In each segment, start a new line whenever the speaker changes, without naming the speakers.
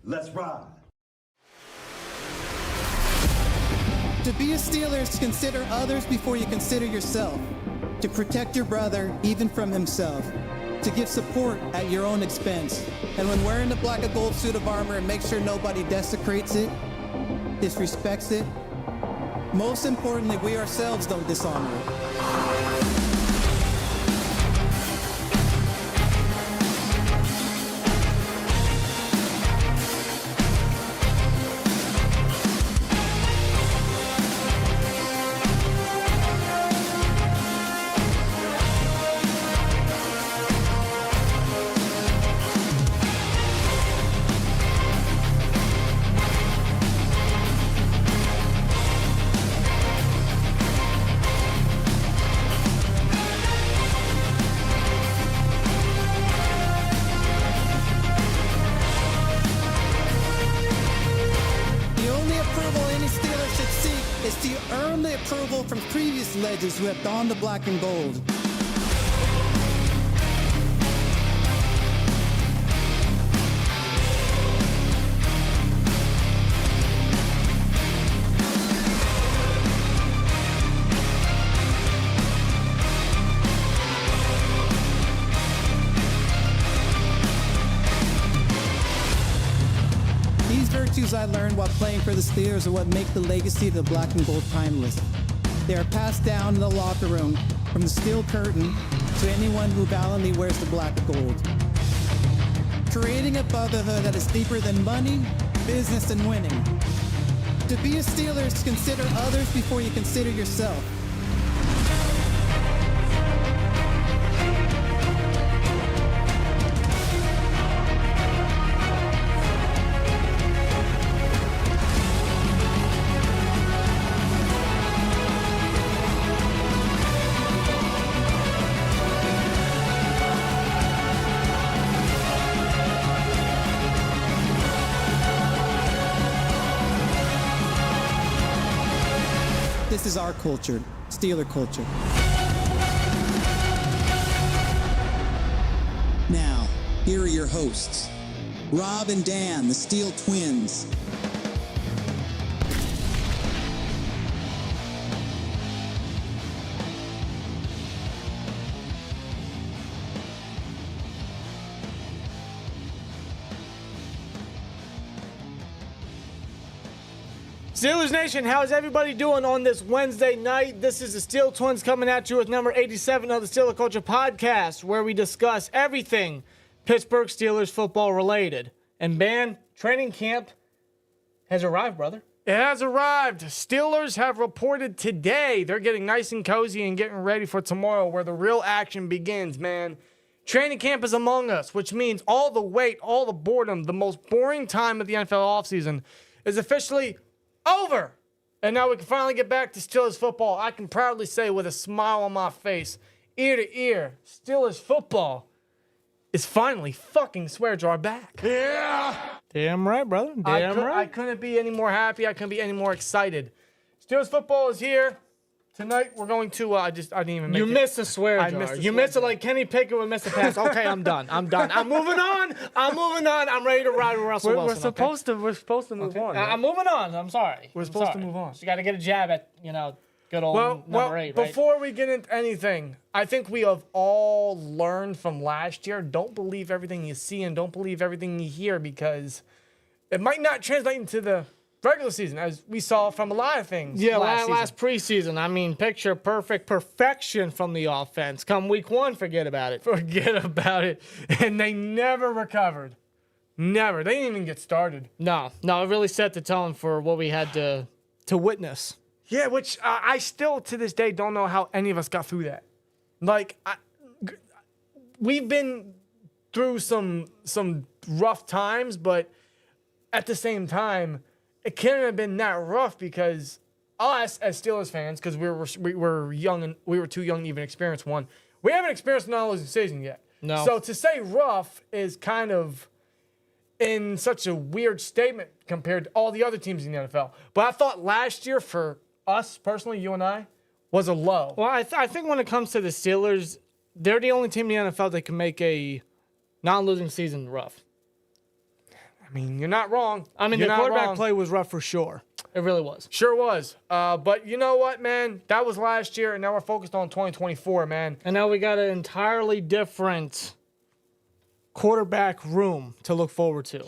Let's ride.
To be a Steeler is to consider others before you consider yourself. To protect your brother, even from himself. To give support at your own expense. And when wearing the black and gold suit of armor, make sure nobody desecrates it, disrespects it. Most importantly, we ourselves don't dishonor it. From previous legends who have donned the black and gold. These virtues I learned while playing for the Steelers are what make the legacy of the black and gold timeless. They are passed down in the locker room from the steel curtain to anyone who valiantly wears the black and gold. Creating a brotherhood that is deeper than money, business, and winning. To be a Steeler is to consider others before you consider yourself. This is our culture, Steeler culture. Now, here are your hosts, Rob and Dan, the Steel Twins.
Steelers Nation, how's everybody doing on this Wednesday night? This is the Steel Twins coming at you with number 87 of the Steeler Culture Podcast, where we discuss everything Pittsburgh Steelers football related. And man, training camp has arrived, brother.
It has arrived. Steelers have reported today they're getting nice and cozy and getting ready for tomorrow, where the real action begins, man. Training camp is among us, which means all the wait, all the boredom, the most boring time of the NFL offseason is officially over. And now we can finally get back to Steelers football. I can proudly say with a smile on my face, ear to ear, Steelers football is finally fucking swear jar back.
Yeah. Damn right, brother. Damn right.
I couldn't be any more happy. I couldn't be any more excited. Steelers football is here. Tonight we're going to, I didn't even make it.
You missed a swear jar. You missed it like Kenny Pickett would miss a pass. Okay, I'm done. I'm moving on. I'm ready to ride with Russell Wilson.
We're supposed to move on.
I'm moving on. I'm sorry.
We're supposed to move on.
So you got to get a jab at, good old number 8, right?
Before we get into anything, I think we have all learned from last year, don't believe everything you see and don't believe everything you hear, because it might not translate into the regular season, as we saw from a lot of things.
Yeah,
last
preseason. I mean, picture perfect perfection from the offense. Come week 1, forget about it.
Forget about it. And they never recovered. Never. They didn't even get started.
No, it really set the tone for what we had to witness.
Yeah, which I still, to this day, don't know how any of us got through that. Like, we've been through some rough times, but at the same time, it couldn't have been that rough, because us as Steelers fans, because we were young and we were too young to even experience one. We haven't experienced a non-losing season yet.
No.
So to say rough is kind of in such a weird statement compared to all the other teams in the NFL. But I thought last year, for us personally, you and I, was a low.
Well, I think when it comes to the Steelers, they're the only team in the NFL that can make a non-losing season rough.
I mean, you're not wrong.
I mean,
You're
the
not
quarterback
wrong.
play was rough for sure. It really was.
Sure was. But you know what, man? That was last year, and now we're focused on 2024, man.
And now we got an entirely different quarterback room to look forward to.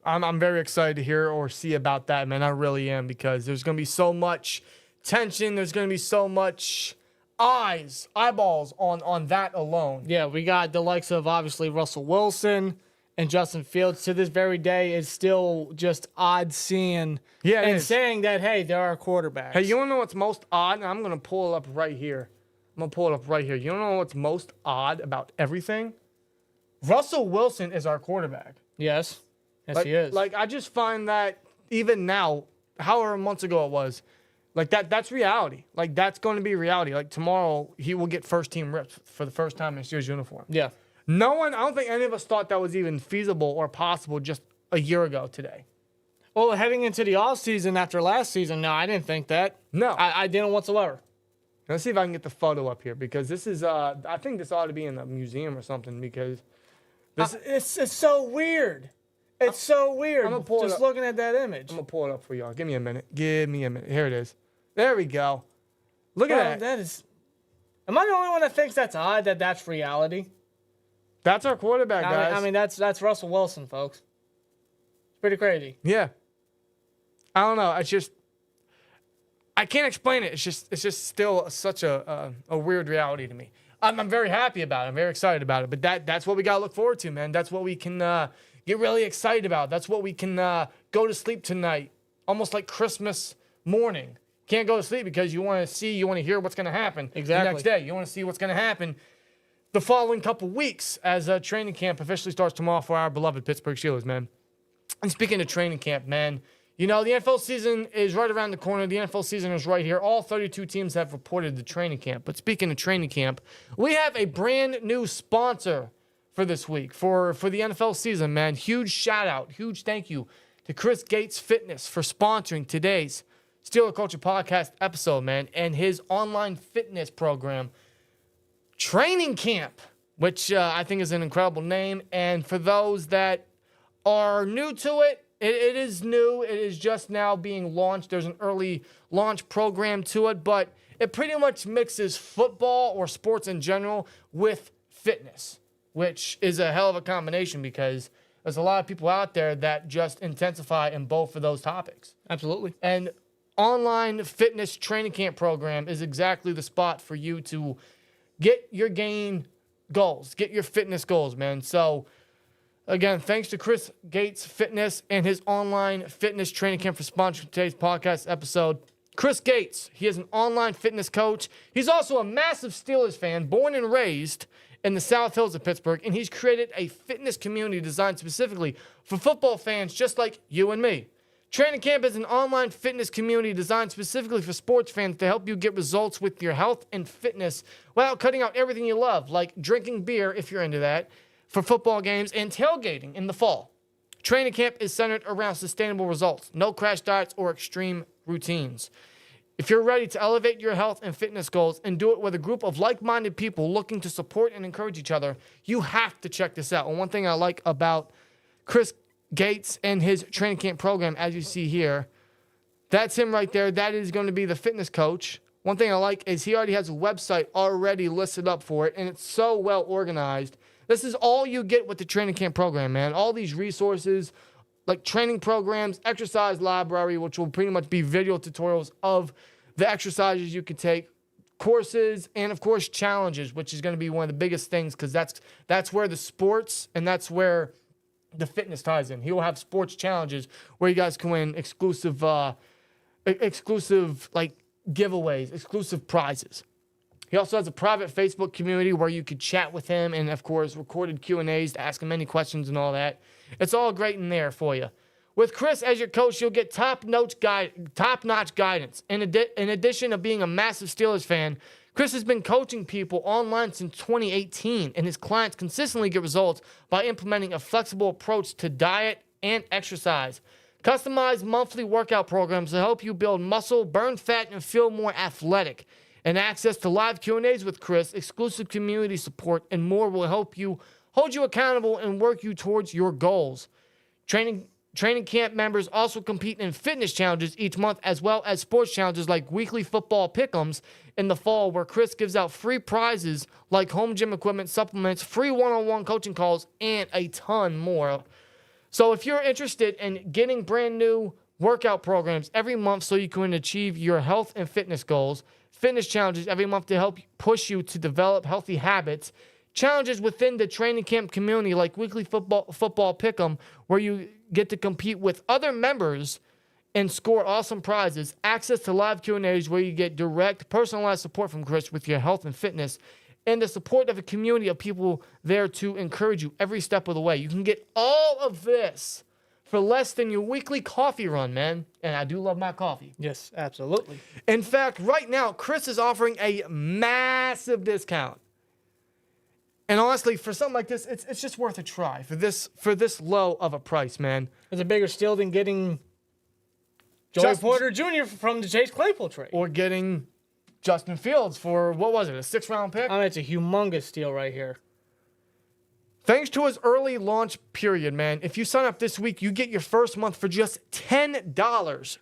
I'm very excited to hear or see about that, man. I really am, because there's going to be so much tension. There's going to be so much eyeballs on that alone.
Yeah, we got the likes of, obviously, Russell Wilson and Justin Fields. To this very day, it's still just odd seeing and saying that, hey, there are quarterbacks.
Hey, you want to know what's most odd? And I'm going to pull it up right here. You want to know what's most odd about everything? Russell Wilson is our quarterback.
Yes. Yes, he is.
Like, I just find that even now, however months ago it was, like that's reality. Like, that's going to be reality. Like, tomorrow, he will get first-team reps for the first time in his year's uniform.
Yeah.
I don't think any of us thought that was even feasible or possible just a year ago today.
Well, heading into the offseason after last season, no, I didn't think that.
No.
I didn't whatsoever.
Let's see if I can get the photo up here, because this is, I think this ought to be in a museum or something, because this
It's so weird. It's so weird.
I'm gonna pull it
just
up.
looking at that image.
I'm going to pull it up for y'all. Give me a minute. Here it is. There we go. Look at that.
That is. Am I the only one that thinks that's odd? That's reality.
That's our quarterback, guys.
I mean, that's Russell Wilson, folks. It's pretty crazy.
Yeah. I don't know. It's just, I can't explain it. It's just still such a weird reality to me. I'm very happy about it. I'm very excited about it. But that's what we got to look forward to, man. That's what we can get really excited about. That's what we can go to sleep tonight, almost like Christmas morning. Can't go to sleep because you want to hear what's going to happen the next day. You want to see what's going to happen the following couple weeks as training camp officially starts tomorrow for our beloved Pittsburgh Steelers, man. And speaking of training camp, man, you know, the NFL season is right around the corner. The NFL season is right here. All 32 teams have reported to training camp. But speaking of training camp, we have a brand new sponsor for this week, for the NFL season, man. Huge shout out, huge thank you to Chris Gates Fitness for sponsoring today's Steeler Culture Podcast episode, man, and his online fitness program, Training Camp, which I think is an incredible name. And for those that are new to it, it is new. It is just now being launched. There's an early launch program to it, but it pretty much mixes football or sports in general with fitness, which is a hell of a combination because there's a lot of people out there that just intensify in both of those topics.
Absolutely.
And online fitness training camp program is exactly the spot for you to get your gain goals, get your fitness goals, man. So, again, thanks to Chris Gates Fitness and his online fitness training camp for sponsoring today's podcast episode. Chris Gates, he is an online fitness coach. He's also a massive Steelers fan, born and raised in the South Hills of Pittsburgh, and he's created a fitness community designed specifically for football fans just like you and me. Training Camp is an online fitness community designed specifically for sports fans to help you get results with your health and fitness without cutting out everything you love, like drinking beer, if you're into that, for football games and tailgating in the fall. Training Camp is centered around sustainable results, no crash diets or extreme routines. If you're ready to elevate your health and fitness goals and do it with a group of like-minded people looking to support and encourage each other, you have to check this out. And one thing I like about Chris Gates and his training camp program, as you see here, that's him right there. That is going to be the fitness coach. One thing I like is he already has a website already listed up for it, and it's so well organized. This is all you get with the training camp program, man. All these resources, like training programs, exercise library, which will pretty much be video tutorials of the exercises you could take, courses, and of course challenges, which is going to be one of the biggest things because that's where the sports and that's where the fitness ties in. He will have sports challenges where you guys can win exclusive like giveaways, exclusive prizes. He also has a private Facebook community where you could chat with him and, of course, recorded Q&As to ask him any questions and all that. It's all great in there for you. With Chris as your coach, you'll get top-notch guidance. In addition to being a massive Steelers fan, Chris has been coaching people online since 2018, and his clients consistently get results by implementing a flexible approach to diet and exercise. Customized monthly workout programs to help you build muscle, burn fat, and feel more athletic. And access to live Q&As with Chris, exclusive community support, and more will help you hold you accountable and work you towards your goals. Training Training camp members also compete in fitness challenges each month, as well as sports challenges like weekly football pick'ems in the fall, where Chris gives out free prizes like home gym equipment, supplements, free one-on-one coaching calls, and a ton more. So if you're interested in getting brand new workout programs every month so you can achieve your health and fitness goals, fitness challenges every month to help push you to develop healthy habits, challenges within the training camp community like weekly football pick'em, where you get to compete with other members and score awesome prizes, access to live Q&As where you get direct, personalized support from Chris with your health and fitness, and the support of a community of people there to encourage you every step of the way. You can get all of this for less than your weekly coffee run, man. And I do love my coffee.
Yes, absolutely.
In fact, right now, Chris is offering a massive discount. And honestly, for something like this, it's just worth a try for this low of a price, man.
It's a bigger steal than getting Joey Porter Jr. from the Chase Claypool trade.
Or getting Justin Fields for, what was it, a 6th-round pick?
I mean, it's a humongous steal right here.
Thanks to his early launch period, man, if you sign up this week, you get your first month for just $10.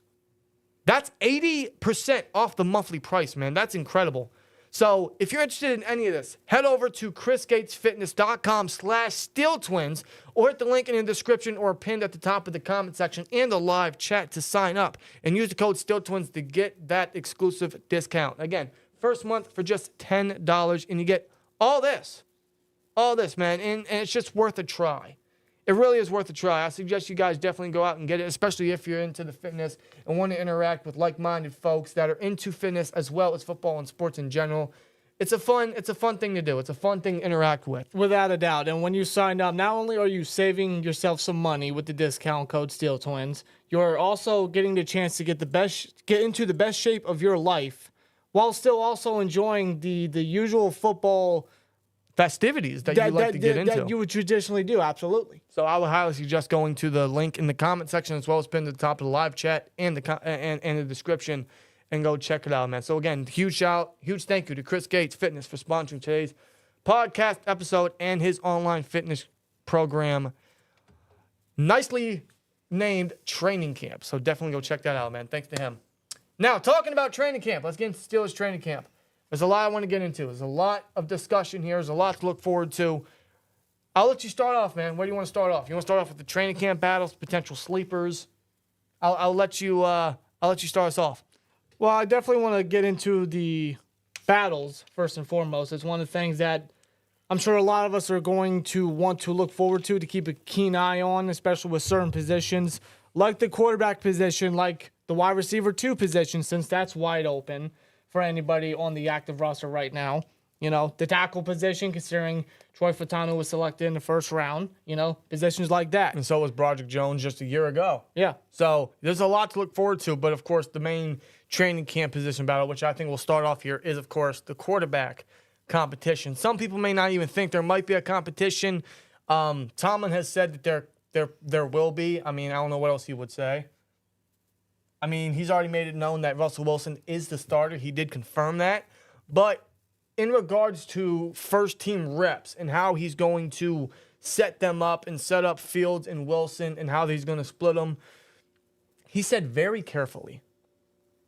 That's 80% off the monthly price, man. That's incredible. So if you're interested in any of this, head over to chrisgatesfitness.com/SteelTwins or hit the link in the description or pinned at the top of the comment section and the live chat to sign up and use the code SteelTwins to get that exclusive discount. Again, first month for just $10 and you get all this, man, and it's just worth a try. It really is worth a try. I suggest you guys definitely go out and get it, especially if you're into the fitness and want to interact with like-minded folks that are into fitness as well as football and sports in general. It's a fun thing to do. It's a fun thing to interact with.
Without a doubt. And when you sign up, not only are you saving yourself some money with the discount code SteelTwins, you're also getting the chance to get into the best shape of your life while still also enjoying the usual football
festivities that you like to get into.
That you would traditionally do, absolutely.
So I would highly suggest going to the link in the comment section as well as pinned to the top of the live chat and the description and go check it out, man. So again, huge thank you to Chris Gates Fitness for sponsoring today's podcast episode and his online fitness program, nicely named Training Camp. So definitely go check that out, man. Thanks to him. Now, talking about training camp, let's get into Steelers training camp. There's a lot I want to get into. There's a lot of discussion here. There's a lot to look forward to. I'll let you start off, man. Where do you want to start off? You want to start off with the training camp battles, potential sleepers? I'll let you start us off.
Well, I definitely want to get into the battles first and foremost. It's one of the things that I'm sure a lot of us are going to want to look forward to keep a keen eye on, especially with certain positions, like the quarterback position, like the wide receiver 2 position, since that's wide open for anybody on the active roster right now. You know, the tackle position, considering Troy Fautanu was selected in the first round, you know, positions like that.
And so was Broderick Jones just a year ago.
Yeah.
So there's a lot to look forward to, but of course the main training camp position battle, which I think we'll start off here, is of course the quarterback competition. Some people may not even think there might be a competition. Tomlin has said that there will be. I mean, I don't know what else he would say. I mean, he's already made it known that Russell Wilson is the starter. He did confirm that. But in regards to first-team reps and how he's going to set them up and set up Fields and Wilson and how he's going to split them, he said very carefully.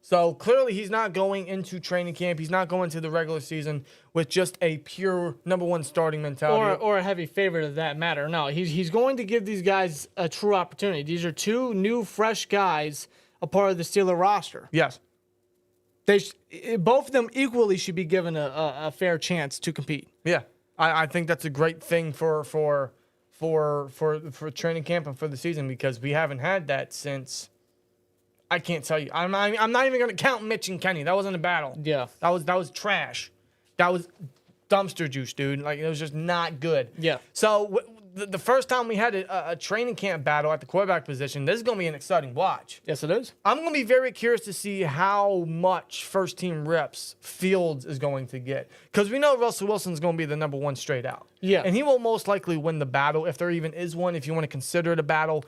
So clearly he's not going into training camp. He's not going to the regular season with just a pure number one starting mentality.
Or a heavy favorite of that matter. No, he's going to give these guys a true opportunity. These are 2 new, fresh guys, a part of the Steeler roster.
Yes.
Both of them equally should be given a fair chance to compete.
Yeah. I think that's a great thing for training camp and for the season, because we haven't had that since, I can't tell you. I'm not even going to count Mitch and Kenny. That wasn't a battle.
Yeah.
That was trash. That was dumpster juice, dude. Like, it was just not good.
Yeah.
So the first time we had a training camp battle at the quarterback position, this is going to be an exciting watch.
Yes, it is.
I'm going to be very curious to see how much first-team reps Fields is going to get, because we know Russell Wilson's going to be the number one straight out.
Yeah.
And he will most likely win the battle, if there even is one, if you want to consider it a battle.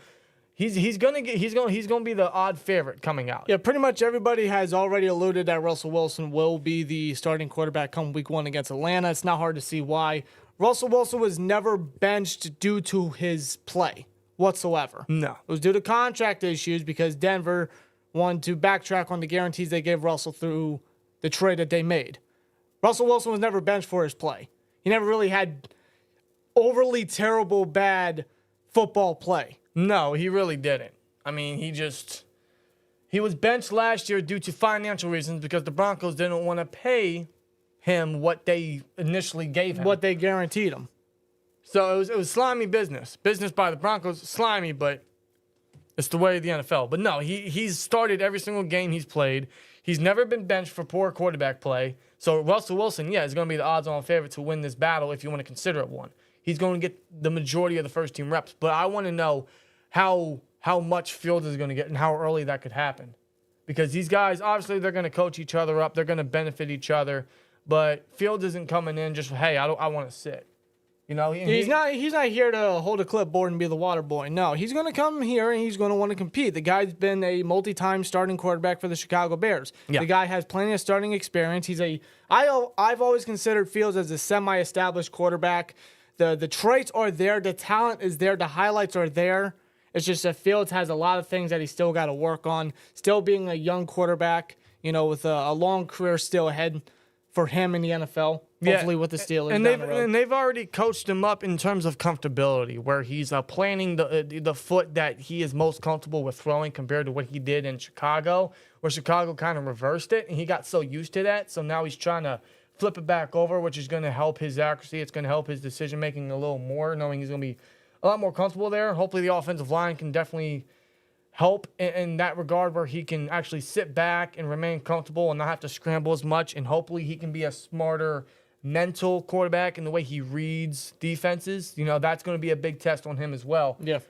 He's going to be the odd favorite coming out.
Yeah, pretty much everybody has already alluded that Russell Wilson will be the starting quarterback come week 1 against Atlanta. It's not hard to see why. Russell Wilson was never benched due to his play whatsoever.
No.
It was due to contract issues because Denver wanted to backtrack on the guarantees they gave Russell through the trade that they made. Russell Wilson was never benched for his play. He never really had overly terrible bad football play.
No, he really didn't. I mean, he was benched last year due to financial reasons because the Broncos didn't want to pay him what they initially gave him.
What they guaranteed him.
So it was slimy business. Business by the Broncos, slimy, but it's the way of the NFL. But no, he's started every single game he's played. He's never been benched for poor quarterback play. So Russell Wilson, is going to be the odds-on favorite to win this battle if you want to consider it one. He's going to get the majority of the first-team reps. But I want to know how much Fields is going to get and how early that could happen. Because these guys, obviously, they're going to coach each other up. They're going to benefit each other. But Fields isn't coming in just, hey, I want to sit. You know,
he's not here to hold a clipboard and be the water boy. No, he's going to come here and he's going to want to compete. The guy's been a multi-time starting quarterback for the Chicago Bears.
Yeah.
The guy has plenty of starting experience. I've always considered Fields as a semi-established quarterback. The traits are there, the talent is there, the highlights are there. It's just that Fields has a lot of things that he's still got to work on. Still being a young quarterback, with a long career still ahead for him in the NFL. Hopefully with the Steelers
and they've already coached him up in terms of comfortability, where he's planning the foot that he is most comfortable with throwing compared to what he did in Chicago, where Chicago kind of reversed it, and he got so used to that. So now he's trying to flip it back over, which is going to help his accuracy. It's going to help his decision-making a little more, knowing he's going to be a lot more comfortable there. Hopefully the offensive line can definitely help in that regard, where he can actually sit back and remain comfortable and not have to scramble as much, and hopefully he can be a smarter mental quarterback in the way he reads defenses. That's going to be a big test on him as well.
Yeah.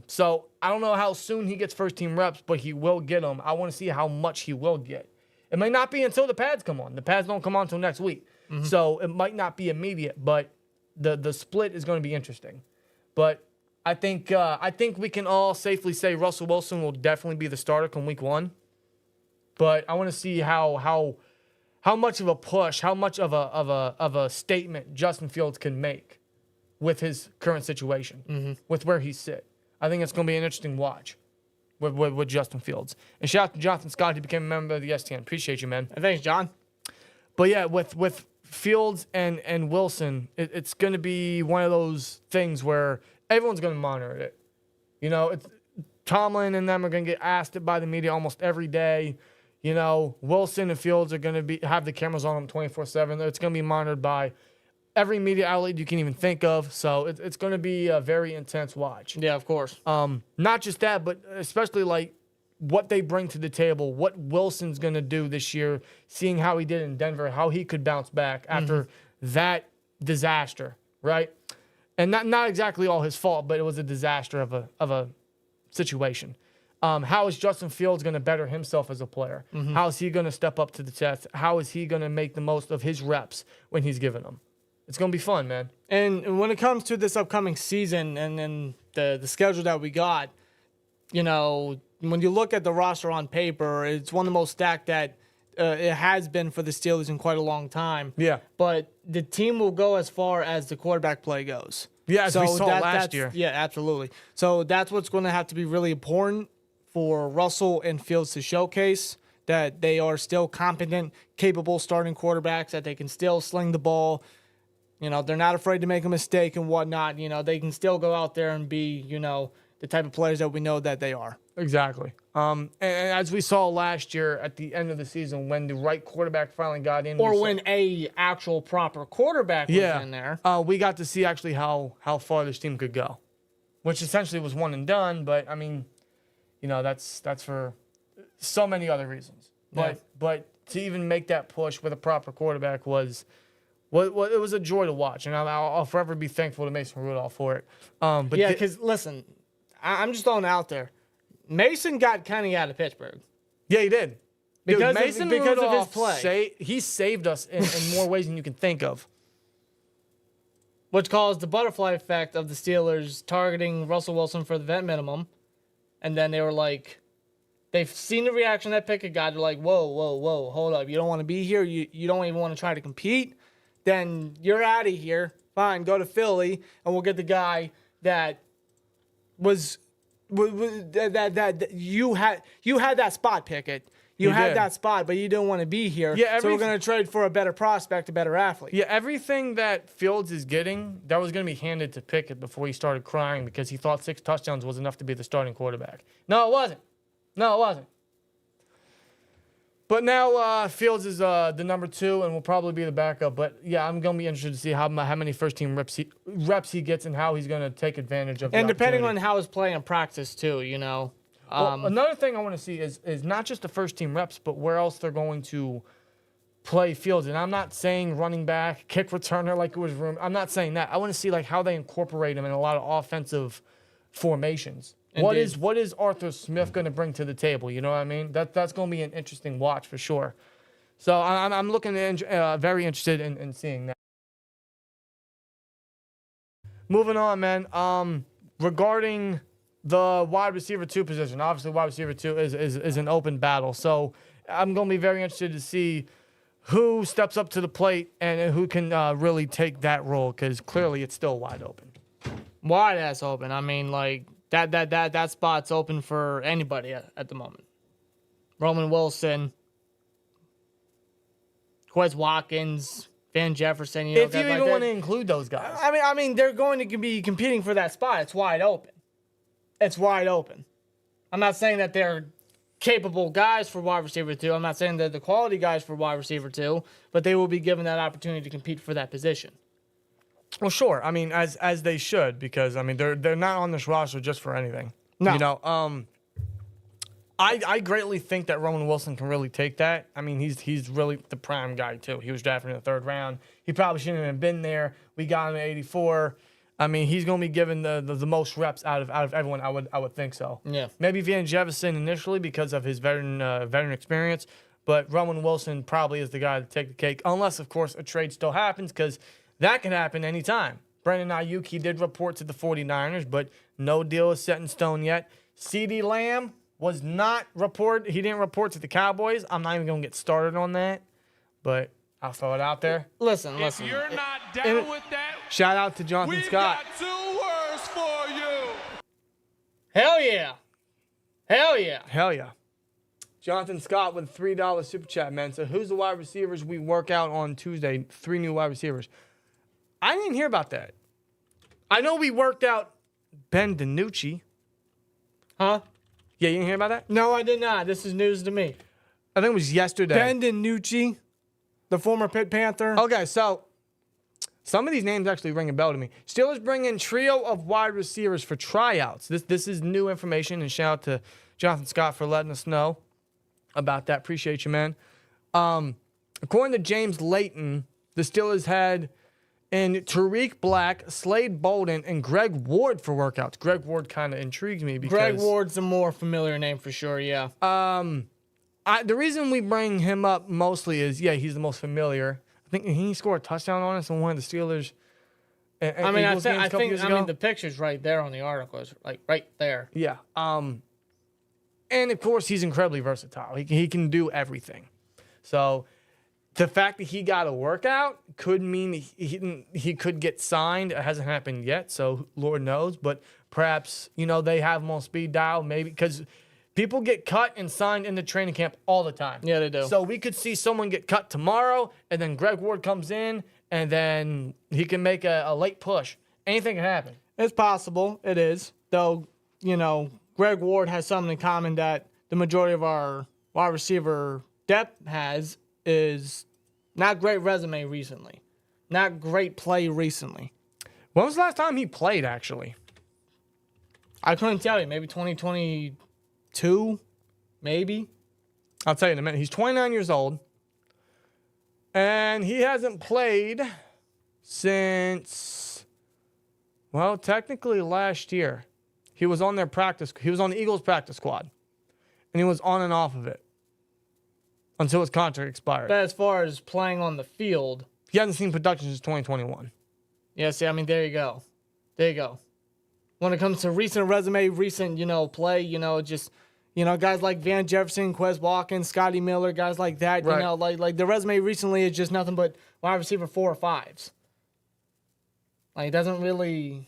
So I don't know how soon he gets first-team reps, but he will get them. I want to see how much he will get. It may not be until the pads come on. The pads don't come on until next week. Mm-hmm. So it might not be immediate, but the split is going to be interesting. But I think we can all safely say Russell Wilson will definitely be the starter come week 1. But I want to see how much of a push, how much of a statement Justin Fields can make with his current situation, with where he sit. I think it's going to be an interesting watch with Justin Fields. And shout out to Jonathan Scott, who became a member of the STN. Appreciate you, man.
Thanks, John.
But yeah, with Fields and Wilson, it's going to be one of those things where everyone's going to monitor it. It's Tomlin and them are going to get asked it by the media almost every day. Wilson and Fields are going to have the cameras on them 24/7. It's going to be monitored by every media outlet you can even think of. So it's going to be a very intense watch.
Yeah, of course.
Not just that, but especially like what they bring to the table, what Wilson's going to do this year, seeing how he did in Denver, how he could bounce back after that disaster, right? And not exactly all his fault, but it was a disaster of a situation. How is Justin Fields going to better himself as a player? How is he going to step up to the test? How is he going to make the most of his reps when he's given them? It's going to be fun, man.
And when it comes to this upcoming season and the schedule that we got, when you look at the roster on paper, it's one of the most stacked that it has been for the Steelers in quite a long time.
Yeah.
But the team will go as far as the quarterback play goes.
Yeah, as we saw last year.
Yeah, absolutely. So that's what's going to have to be really important for Russell and Fields to showcase that they are still competent, capable starting quarterbacks, that they can still sling the ball. They're not afraid to make a mistake and whatnot. They can still go out there and be, the type of players that we know that they are.
Exactly. And as we saw last year at the end of the season, when the right quarterback finally got in.
Or when a actual proper quarterback was in there.
We got to see actually how far this team could go, which essentially was one and done. But, I mean, that's for so many other reasons. But to even make that push with a proper quarterback was it was a joy to watch. And I'll forever be thankful to Mason Rudolph for it. But
yeah, because, listen, I'm just throwing it out there. Mason got Kenny out of Pittsburgh.
Yeah, he did.
Because
of his play. He saved us in more ways than you can think of.
Which caused the butterfly effect of the Steelers targeting Russell Wilson for the vet minimum. And then they were like, they've seen the reaction that Pickett got. They're like, whoa, hold up. You don't want to be here? You don't even want to try to compete? Then you're out of here. Fine, go to Philly, and we'll get the guy that was that you had that spot, Pickett. You had that spot, but you didn't want to be here. Yeah, so we're going to trade for a better prospect, a better athlete.
Yeah, everything that Fields is getting, that was going to be handed to Pickett before he started crying because he thought 6 touchdowns was enough to be the starting quarterback. No, it wasn't. But now Fields is the number 2 and will probably be the backup. But, yeah, I'm going to be interested to see how many first-team reps he gets and how he's going to take advantage of the
And depending on how he's playing in practice, too, you know.
Well, another thing I want to see is not just the first-team reps, but where else they're going to play Fields. And I'm not saying running back, kick returner like it was room. I'm not saying that. I want to see like how they incorporate him in a lot of offensive formations. Indeed. What is Arthur Smith going to bring to the table? You know what I mean? That's going to be an interesting watch for sure. So I'm looking very interested in seeing that. Moving on, man. Regarding the wide receiver 2 position, obviously wide receiver 2 is an open battle. So I'm going to be very interested to see who steps up to the plate and who can really take that role because clearly it's still wide open.
Wide ass open. I mean, like that spot's open for anybody at the moment. Roman Wilson, Quez Watkins, Van Jefferson.
If you even want to include those guys.
I mean, they're going to be competing for that spot. It's wide open. I'm not saying that they're capable guys for wide receiver 2. I'm not saying they're the quality guys for wide receiver 2, but they will be given that opportunity to compete for that position.
Well, sure. I mean, as they should, because I mean they're not on this roster just for anything. No. You know, I greatly think that Roman Wilson can really take that. I mean, he's really the prime guy too. He was drafted in the 3rd round. He probably shouldn't have been there. We got him at 84. I mean, he's going to be given the most reps out of everyone. I would think so.
Yeah.
Maybe Van Jefferson initially because of his veteran experience, but Roman Wilson probably is the guy to take the cake, unless of course a trade still happens because that can happen anytime. Brandon Ayuk, he did report to the 49ers, but no deal is set in stone yet. CeeDee Lamb was not reported. He didn't report to the Cowboys. I'm not even going to get started on that, but I'll throw it out there.
Listen.
If you're not down with that,
shout out to Jonathan Scott.
We've got 2 words for you.
Hell yeah.
Hell yeah. Jonathan Scott with a $3 super chat, man. So who's the wide receivers we work out on Tuesday? 3 new wide receivers. I didn't hear about that. I know we worked out Ben DiNucci.
Huh?
Yeah, you didn't hear about that?
No, I did not. This is news to me.
I think it was yesterday.
Ben DiNucci, the former Pitt Panther.
Okay, so some of these names actually ring a bell to me. Steelers bring in trio of wide receivers for tryouts. This is new information, and shout out to Jonathan Scott for letting us know about that. Appreciate you, man. According to James Layton, the Steelers had in Tariq Black, Slade Bolden, and Greg Ward for workouts. Greg Ward kind of intrigues me because
Greg Ward's a more familiar name for sure, yeah.
The reason we bring him up mostly is, yeah, he's the most familiar. I think he scored a touchdown on us on one of the Steelers.
I mean, the picture's right there on the article. It's like right there.
Yeah. And of course, he's incredibly versatile. He can do everything. So the fact that he got a workout could mean he could get signed. It hasn't happened yet, so Lord knows. But perhaps, they have him on speed dial, maybe, because people get cut and signed into training camp all the time.
Yeah, they do.
So we could see someone get cut tomorrow, and then Greg Ward comes in, and then he can make a late push. Anything can happen.
It's possible. It is. Though, Greg Ward has something in common that the majority of our wide receiver depth has is not great resume recently. Not great play recently.
When was the last time he played, actually?
I couldn't tell you. Maybe 2022? Maybe?
I'll tell you in a minute. He's 29 years old. And he hasn't played since, well, technically last year. He was on the Eagles practice squad. And he was on and off of it until his contract expired.
But as far as playing on the field,
he hasn't seen production since 2021.
Yeah, see, I mean, there you go. When it comes to recent resume, recent, play, guys like Van Jefferson, Quez Watkins, Scotty Miller, guys like that,
right.
Like the resume recently is just nothing but wide receiver 4 or 5s. Like, it doesn't really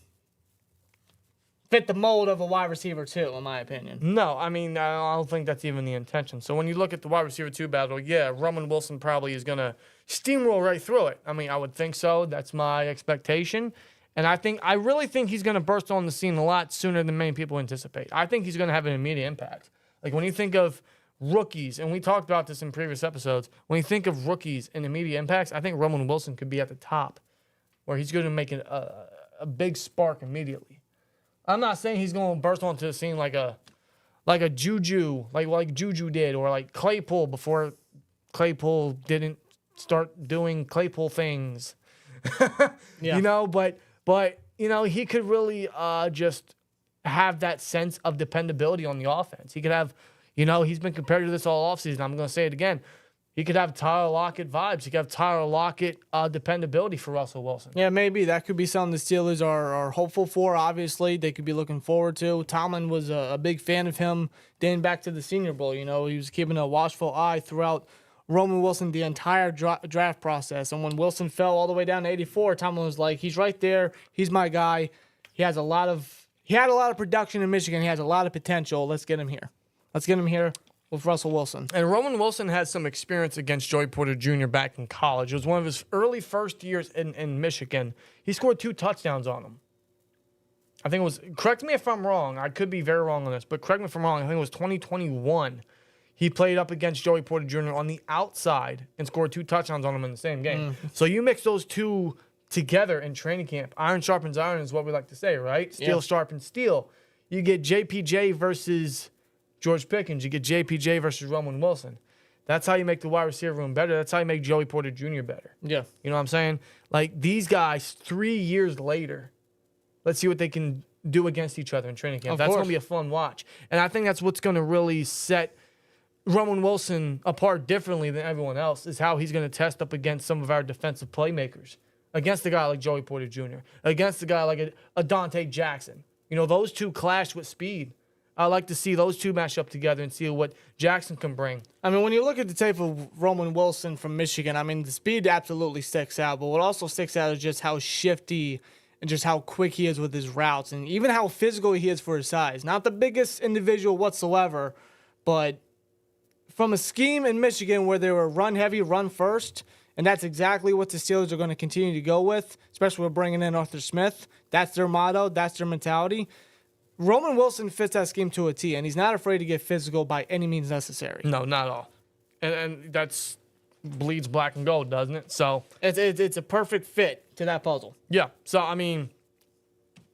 fit the mold of a wide receiver too, in my opinion.
No, I mean, I don't think that's even the intention. So when you look at the wide receiver 2 battle, yeah, Roman Wilson probably is going to steamroll right through it. I mean, I would think so. That's my expectation. And I really think he's going to burst on the scene a lot sooner than many people anticipate. I think he's going to have an immediate impact. Like when you think of rookies, and we talked about this in previous episodes, when you think of rookies and immediate impacts, I think Roman Wilson could be at the top where he's going to make a big spark immediately. I'm not saying he's going to burst onto the scene like a Juju, like Juju did, or like Claypool before Claypool didn't start doing Claypool things.
Yeah.
You know, but he could really just have that sense of dependability on the offense. He could have, he's been compared to this all offseason. I'm going to say it again. He could have Tyler Lockett vibes. He could have Tyler Lockett dependability for Russell Wilson.
Yeah, maybe that could be something the Steelers are hopeful for. Obviously, they could be looking forward to. Tomlin was a big fan of him dating back to the Senior Bowl. He was keeping a watchful eye throughout Roman Wilson the entire draft process. And when Wilson fell all the way down to 84, Tomlin was like, he's right there. He's my guy. He had a lot of production in Michigan. He has a lot of potential. Let's get him here. Let's get him here with Russell Wilson.
And Roman Wilson had some experience against Joey Porter Jr. back in college. It was one of his early first years in Michigan. He scored 2 touchdowns on him. I think it was, correct me if I'm wrong. I could be very wrong on this, but correct me if I'm wrong. I think it was 2021. He played up against Joey Porter Jr. on the outside and scored 2 touchdowns on him in the same game. So you mix those two together in training camp. Iron sharpens iron is what we like to say, right? Steel sharpens steel. You get JPJ versus George Pickens. You get JPJ versus Roman Wilson. That's how you make the wide receiver room better. That's how you make Joey Porter Jr. better.
Yeah.
You know what I'm saying? Like, these guys, 3 years later, let's see what they can do against each other in training camp. That's going to be a fun watch. And I think that's what's going to really set Roman Wilson apart differently than everyone else, is how he's going to test up against some of our defensive playmakers, against a guy like Joey Porter Jr., against a guy like a Dante Jackson. Those two clash with speed. I like to see those two match up together and see what Jackson can bring.
I mean, when you look at the tape of Roman Wilson from Michigan, I mean, the speed absolutely sticks out. But what also sticks out is just how shifty and just how quick he is with his routes, and even how physical he is for his size. Not the biggest individual whatsoever, but from a scheme in Michigan where they were run heavy, run first, and that's exactly what the Steelers are going to continue to go with, especially with bringing in Arthur Smith. That's their motto. That's their mentality. Roman Wilson fits that scheme to a T, and he's not afraid to get physical by any means necessary.
No, not at all. And that's bleeds black and gold, doesn't it? So
it's a perfect fit to that puzzle.
Yeah. So, I mean,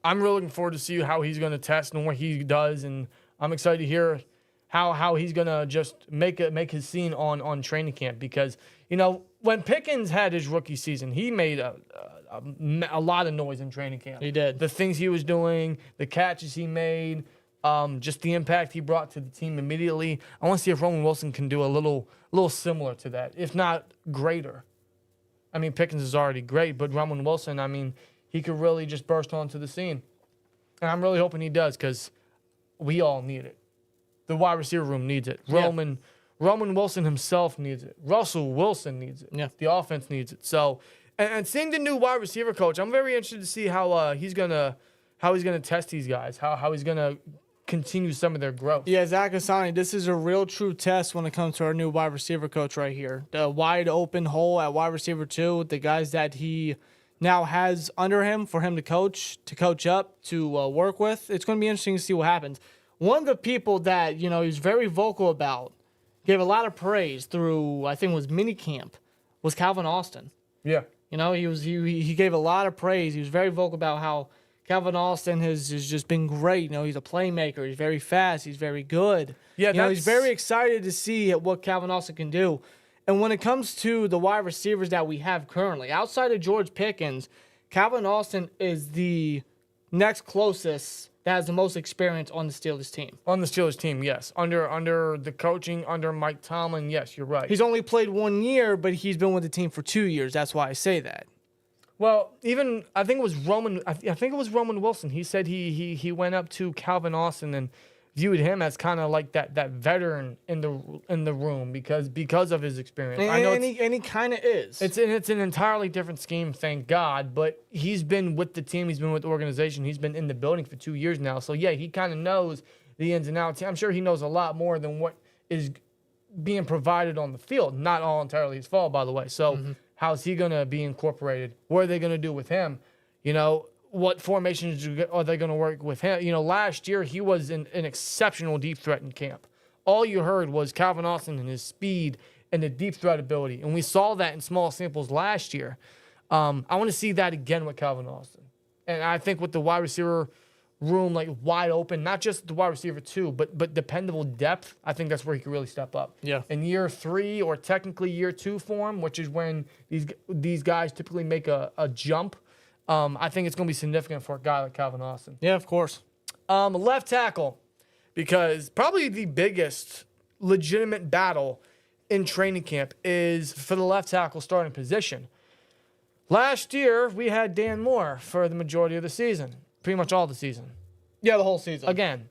I'm really looking forward to see how he's going to test and what he does, and I'm excited to hear how he's going to just make his scene on training camp, because, when Pickens had his rookie season, he made a lot of noise in training camp.
He did.
The things he was doing, the catches he made, just the impact he brought to the team immediately. I want to see if Roman Wilson can do a little similar to that, if not greater. I mean, Pickens is already great, but Roman Wilson, I mean, he could really just burst onto the scene. And I'm really hoping he does, because we all need it. The wide receiver room needs it. Roman Wilson himself needs it. Russell Wilson needs it.
Yeah.
The offense needs it. So, and seeing the new wide receiver coach, I'm very interested to see how he's gonna test these guys, how he's gonna continue some of their growth.
Yeah, Zach Asani, this is a real true test when it comes to our new wide receiver coach right here. The wide open hole at wide receiver 2, the guys that he now has under him for him to coach up, to work with. It's going to be interesting to see what happens. One of the people that, he's very vocal about, gave a lot of praise through, I think it was minicamp, was Calvin Austin.
Yeah.
He gave a lot of praise. He was very vocal about how Calvin Austin has just been great. He's a playmaker. He's very fast. He's very good.
Yeah,
he's very excited to see what Calvin Austin can do. And when it comes to the wide receivers that we have currently, outside of George Pickens, Calvin Austin is the next closest that has the most experience on the Steelers team.
On the Steelers team, yes. Under the coaching, under Mike Tomlin, yes, you're right.
He's only played 1 year, but he's been with the team for 2 years. That's why I say that.
Well, I think it was Roman Wilson. He said he went up to Calvin Austin and viewed him as kind of like that veteran in the room because of his experience. I know
and he kind of is.
It's an entirely different scheme, thank God. But he's been with the team, he's been with the organization, he's been in the building for 2 years now. So yeah, he kind of knows the ins and outs. I'm sure he knows a lot more than what is being provided on the field. Not all entirely his fault, by the way. So how's he gonna be incorporated? What are they gonna do with him? You know, what formations are they going to work with him? You know, last year he was an exceptional deep threat in camp. All you heard was Calvin Austin and his speed and the deep threat ability. And we saw that in small samples last year. I want to see that again with Calvin Austin. And I think with the wide receiver room like wide open, not just the wide receiver too, but dependable depth, I think that's where he could really step up.
Yeah.
In year 3 or technically year 2 form, which is when these guys typically make a jump, I think it's going to be significant for a guy like Calvin Austin.
Yeah, of course.
Left tackle, because probably the biggest legitimate battle in training camp is for the left tackle starting position. Last year, we had Dan Moore for the majority of the season, pretty much all the season.
Yeah, the whole season.
Again,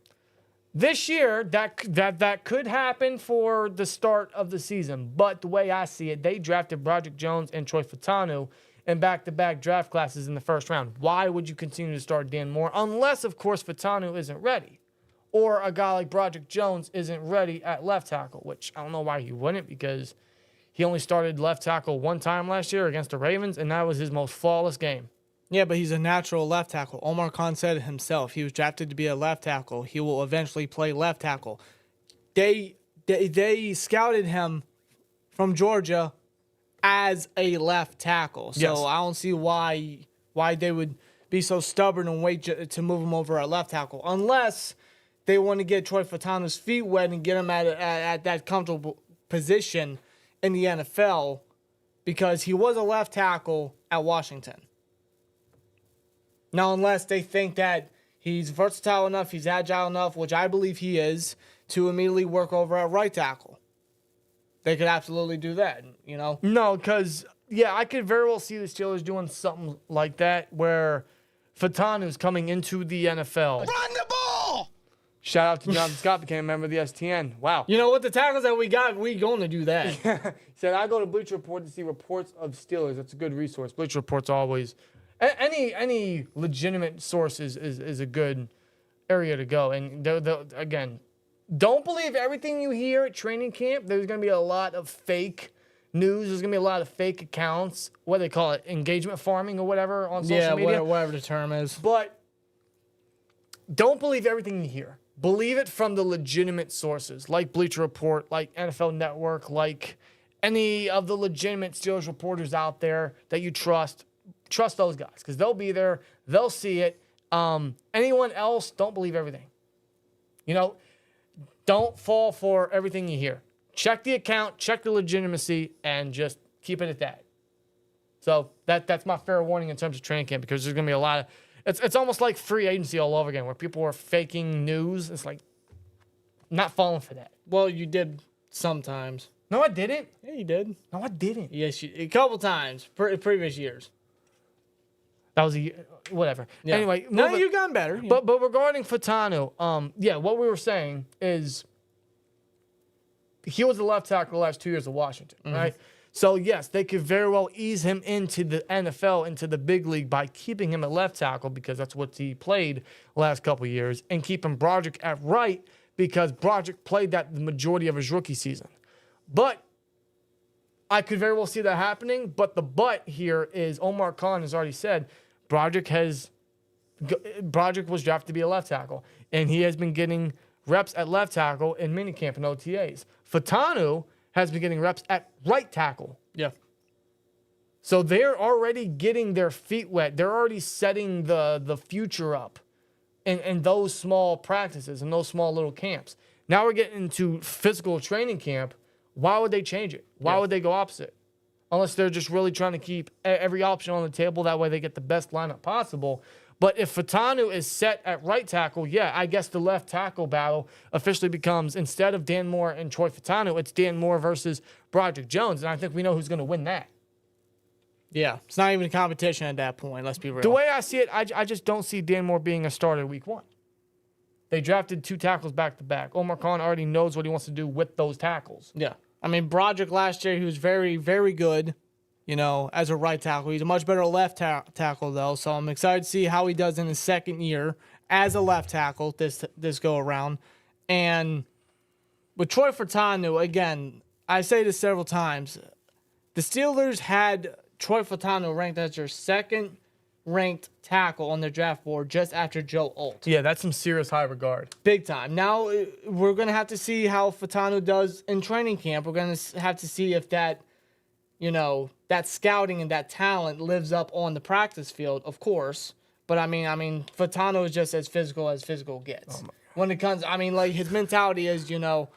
this year, that could happen for the start of the season, but the way I see it, they drafted Broderick Jones and Troy Fautanu in back-to-back draft classes in the first round. Why would you continue to start Dan Moore? Unless, of course, Fautanu isn't ready. Or a guy like Broderick Jones isn't ready at left tackle, which I don't know why he wouldn't, because he only started left tackle one time last year against the Ravens, and that was his most flawless game.
Yeah, but he's a natural left tackle. Omar Khan said it himself. He was drafted to be a left tackle. He will eventually play left tackle. They scouted him from Georgia as a left tackle. So
Yes.
I don't see why they would be so stubborn and wait to move him over at left tackle, unless they want to get Troy Fautanu's feet wet and get him at that comfortable position in the NFL, because he was a left tackle at Washington. Now, unless they think that he's versatile enough, he's agile enough, which I believe he is, to immediately work over at right tackle. They could absolutely do that, you know?
No, because, yeah, I could very well see the Steelers doing something like that where Fautanu's coming into the NFL.
Run the ball!
Shout out to Jonathan Scott, became a member of the STN. Wow.
You know what? The tackles that we got, we going to do that.
He said, I go to Bleacher Report to see reports of Steelers. That's a good resource. Bleacher Report's always... Any legitimate source is a good area to go. And, again, don't believe everything you hear at training camp. There's going to be a lot of fake news. There's going to be a lot of fake accounts. What do they call it? Engagement farming or whatever on social media.
Yeah, whatever the term is.
But don't believe everything you hear. Believe it from the legitimate sources, like Bleacher Report, like NFL Network, like any of the legitimate Steelers reporters out there that you trust. Trust those guys, because they'll be there. They'll see it. Anyone else, don't believe everything. You know, don't fall for everything you hear. Check the account, check the legitimacy, and just keep it at that. So that's my fair warning in terms of training camp, because there's going to be a lot of... It's almost like free agency all over again, where people are faking news. It's like, not falling for that.
Well, you did sometimes.
No, I didn't.
Yeah, you did.
No, I didn't.
Yes, a couple times, previous years.
That was whatever.
Yeah.
Anyway,
now
moving-
you've gotten better.
But regarding Fautanu, yeah, what we were saying is he was the left tackle the last 2 years of Washington, right? So yes, they could very well ease him into the NFL, into the big league by keeping him at left tackle, because that's what he played the last couple of years, and keeping Broderick at right because Broderick played that the majority of his rookie season. But I could very well see that happening. But the but here is Omar Khan has already said Broderick was drafted to be a left tackle, and he has been getting reps at left tackle in minicamp and OTAs. Fautanu has been getting reps at right tackle.
Yeah.
So they're already getting their feet wet. They're already setting the future up in those small practices and those small little camps. Now we're getting into physical training camp. Why would they change it? Why would they go opposite? Unless they're just really trying to keep every option on the table. That way they get the best lineup possible. But if Fautanu is set at right tackle, yeah, I guess the left tackle battle officially becomes, instead of Dan Moore and Troy Fautanu, it's Dan Moore versus Broderick Jones. And I think we know who's going to win that.
Yeah, it's not even a competition at that point, let's be real.
The way I see it, I just don't see Dan Moore being a starter week one. They drafted 2 tackles back-to-back. Omar Khan already knows what he wants to do with those tackles.
Yeah. I mean, Broderick last year, he was very, very good, as a right tackle. He's a much better left tackle, though, so I'm excited to see how he does in his second year as a left tackle this go-around. And with Troy Furtado, again, I say this several times, the Steelers had Troy Furtado ranked as their second-ranked tackle on their draft board just after Joe Alt.
Yeah, that's some serious high regard.
Big time. Now, we're going to have to see how Furtado does in training camp. We're going to have to see if that, that scouting and that talent lives up on the practice field, of course. But, I mean, Furtado is just as physical gets. When it comes, his mentality is, you got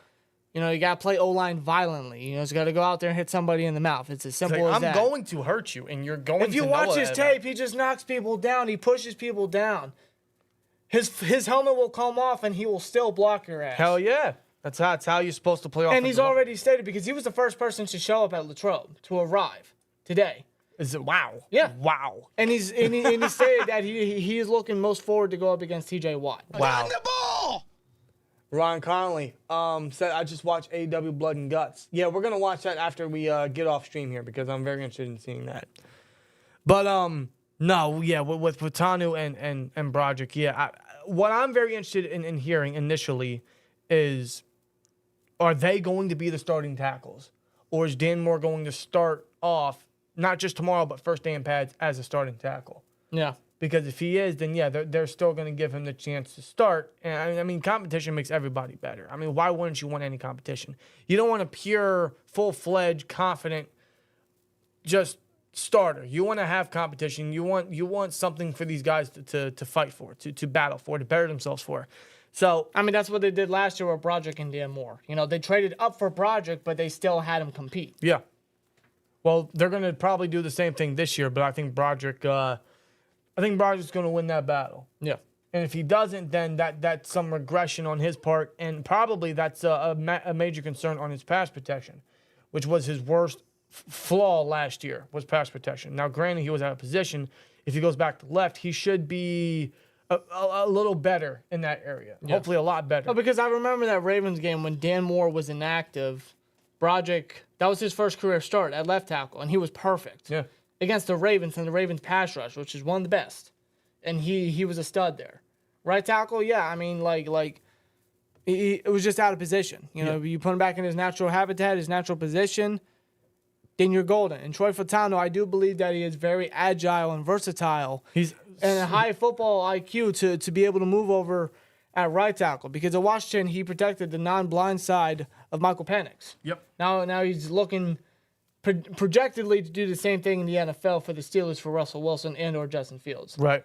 to play O-line violently. He's got to go out there and hit somebody in the mouth. It's as simple as that.
I'm going to hurt you, and you're going to
If you watch his tape, he just knocks people down. He pushes people down. His helmet will come off, and he will still block your ass.
Hell yeah. That's how you're supposed to play offensive.
And he's already stated, because he was the first person to show up at Latrobe, to arrive today.
Is it wow?
Yeah.
Wow.
And he stated that he is looking most forward to go up against T.J. Watt.
Wow. Ron Conley said, I just watched AEW Blood and Guts. Yeah, we're going to watch that after we get off stream here because I'm very interested in seeing that. But, no, yeah, with Furtado and Broderick, yeah. What I'm very interested in hearing initially is, are they going to be the starting tackles? Or is Dan Moore going to start off, not just tomorrow, but first day in pads as a starting tackle?
Yeah.
Because if he is, then, yeah, they're still going to give him the chance to start. And, I mean, competition makes everybody better. I mean, why wouldn't you want any competition? You don't want a pure, full-fledged, confident, just starter. You want to have competition. You want something for these guys to fight for, to battle for, to better themselves for. So,
I mean, that's what they did last year with Broderick and Dan Moore. They traded up for Broderick, but they still had him compete.
Yeah. Well, they're going to probably do the same thing this year, but I think Broderick's going to win that battle.
Yeah.
And if he doesn't, then that's some regression on his part, and probably that's a major concern on his pass protection, which was his worst flaw last year, was pass protection. Now, granted, he was out of position. If he goes back to left, he should be a little better in that area. Yeah. Hopefully a lot better.
Oh, because I remember that Ravens game when Dan Moore was inactive. Broderick, that was his first career start at left tackle, and he was perfect.
Yeah.
Against the Ravens and the Ravens pass rush, which is one of the best. And he was a stud there. Right tackle, yeah, I mean, it was just out of position. You put him back in his natural habitat, his natural position, then you're golden. And Troy Furtado, I do believe that he is very agile and versatile.
He's
and a high football IQ to be able to move over at right tackle. Because at Washington, he protected the non-blind side of Michael Penix.
Yep.
Now he's looking projectedly to do the same thing in the NFL for the Steelers for Russell Wilson and or Justin Fields.
Right.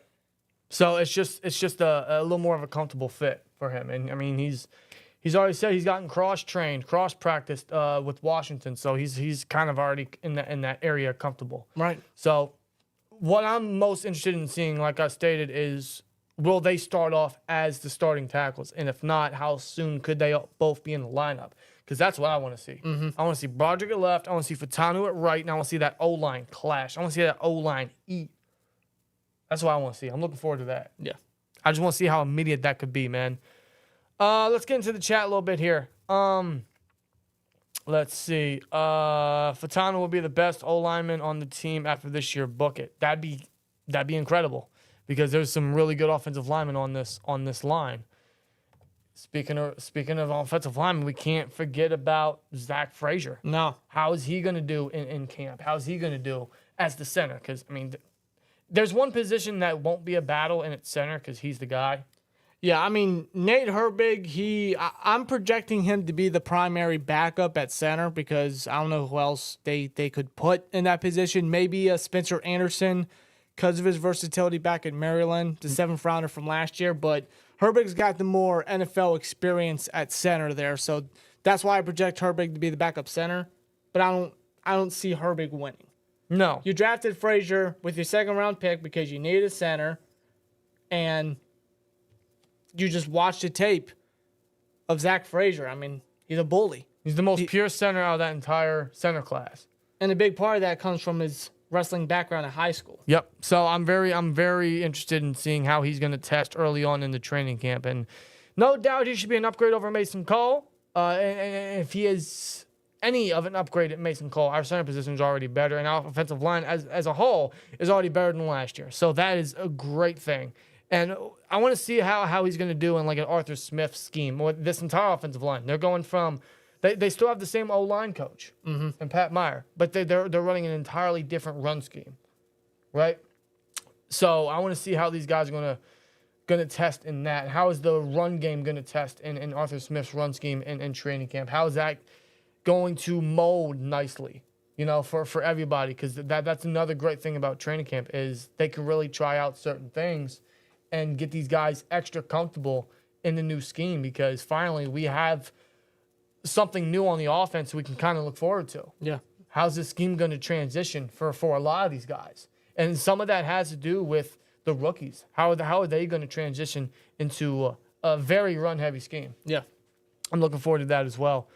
So it's just a little more of a comfortable fit for him. And I mean, he's already said he's gotten cross-trained, cross-practiced with Washington. So he's kind of already in that area comfortable.
Right.
So what I'm most interested in seeing, like I stated, is will they start off as the starting tackles? And if not, how soon could they both be in the lineup? Because that's what I want to see. Mm-hmm. I want to see Broderick at left. I want to see Furtado at right. And I want to see that O-line clash. I want to see that O-line eat. That's what I want to see. I'm looking forward to that.
Yeah.
I just want to see how immediate that could be, man. Let's get into the chat a little bit here. Let's see. Furtado will be the best O-lineman on the team after this year. Book it. That'd be incredible because there's some really good offensive linemen on this line. Speaking of offensive linemen, we can't forget about Zach Frazier.
No.
How is he going to do in camp? How is he going to do as the center? Because, I mean, there's one position that won't be a battle, and it's center because he's the guy.
Yeah, I mean, Nate Herbig, I'm projecting him to be the primary backup at center because I don't know who else they could put in that position. Maybe Spencer Anderson because of his versatility back at Maryland, the 7th rounder from last year, but Herbig's got the more NFL experience at center there, so that's why I project Herbig to be the backup center. But I don't see Herbig winning.
No.
You drafted Frazier with your 2nd-round pick because you needed a center, and you just watched the tape of Zach Frazier. I mean, he's a bully.
He's the most pure center out of that entire center class.
And a big part of that comes from his wrestling background at high school.
Yep. So I'm very interested in seeing how he's going to test early on in the training camp. And No doubt he should be an upgrade over Mason Cole. And if he is any of an upgrade at Mason Cole, our center position is already better, and our offensive line as a whole is already better than last year. So that is a great thing. And I want to see how he's going to do in like an Arthur Smith scheme with this entire offensive line. They're going from they still have the same O-line coach and Pat Meyer, but they're running an entirely different run scheme, right? So I want to see how these guys are going to test in that. How is the run game going to test in Arthur Smith's run scheme in training camp? How is that going to mold nicely, for everybody? Because that's another great thing about training camp is they can really try out certain things and get these guys extra comfortable in the new scheme, because finally we have something new on the offense we can kind of look forward to.
Yeah.
How's this scheme going to transition for a lot of these guys? And some of that has to do with the rookies. How are they going to transition into a very run-heavy scheme?
Yeah.
I'm looking forward to that as well.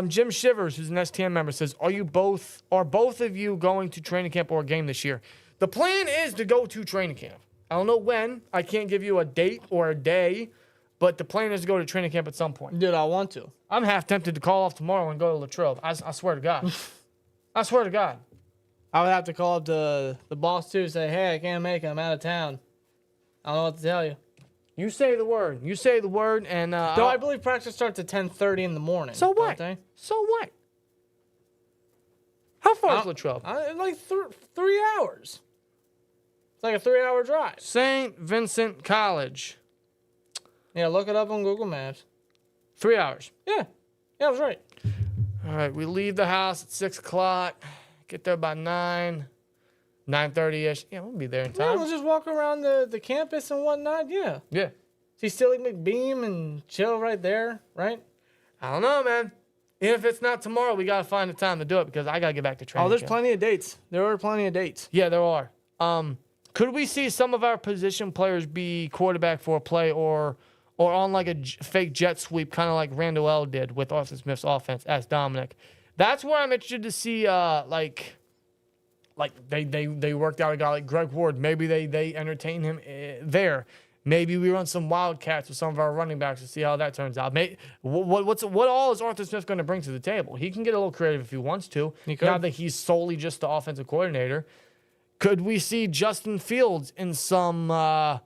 Jim Shivers, who's an STM member, says, are both of you going to training camp or a game this year? The plan is to go to training camp. I don't know when. I can't give you a date or a day, but the plan is to go to training camp at some point.
Dude, I want to.
I'm half tempted to call off tomorrow and go to Latrobe. I swear to God. I swear to God.
I would have to call up the boss, too, say, hey, I can't make it. I'm out of town. I don't know what to tell you.
You say the word. You say the word, and
Though I believe practice starts at 10:30 in the morning.
So what? So what? How far is Latrobe?
Like 3 hours. It's like a 3-hour drive.
St Vincent College.
Yeah, look it up on Google Maps.
3 hours.
Yeah, I was right.
All right, we leave the house at 6 o'clock. Get there by 9, 9:30ish. Yeah, we'll be there in
Yeah,
time.
we'll just walk around the campus and whatnot. Yeah.
Yeah.
See Steely McBeam and chill right there, right?
I don't know, man. Even if it's not tomorrow, we got to find the time to do it because I got to get back to training.
Oh, there's
camp.
plenty of dates. There are plenty of dates.
Yeah, there are. Could we see some of our position players be quarterback for a play or on like a fake jet sweep, kind of like Randall L did with Arthur Smith's offense as Dominic? That's where I'm interested to see, like they worked out a guy like Greg Ward. Maybe they entertain him there. Maybe we run some wildcats with some of our running backs to see how that turns out. What all is Arthur Smith going to bring to the table? He can get a little creative if he wants to. Now that he's solely just the offensive coordinator. Could we see Justin Fields in some run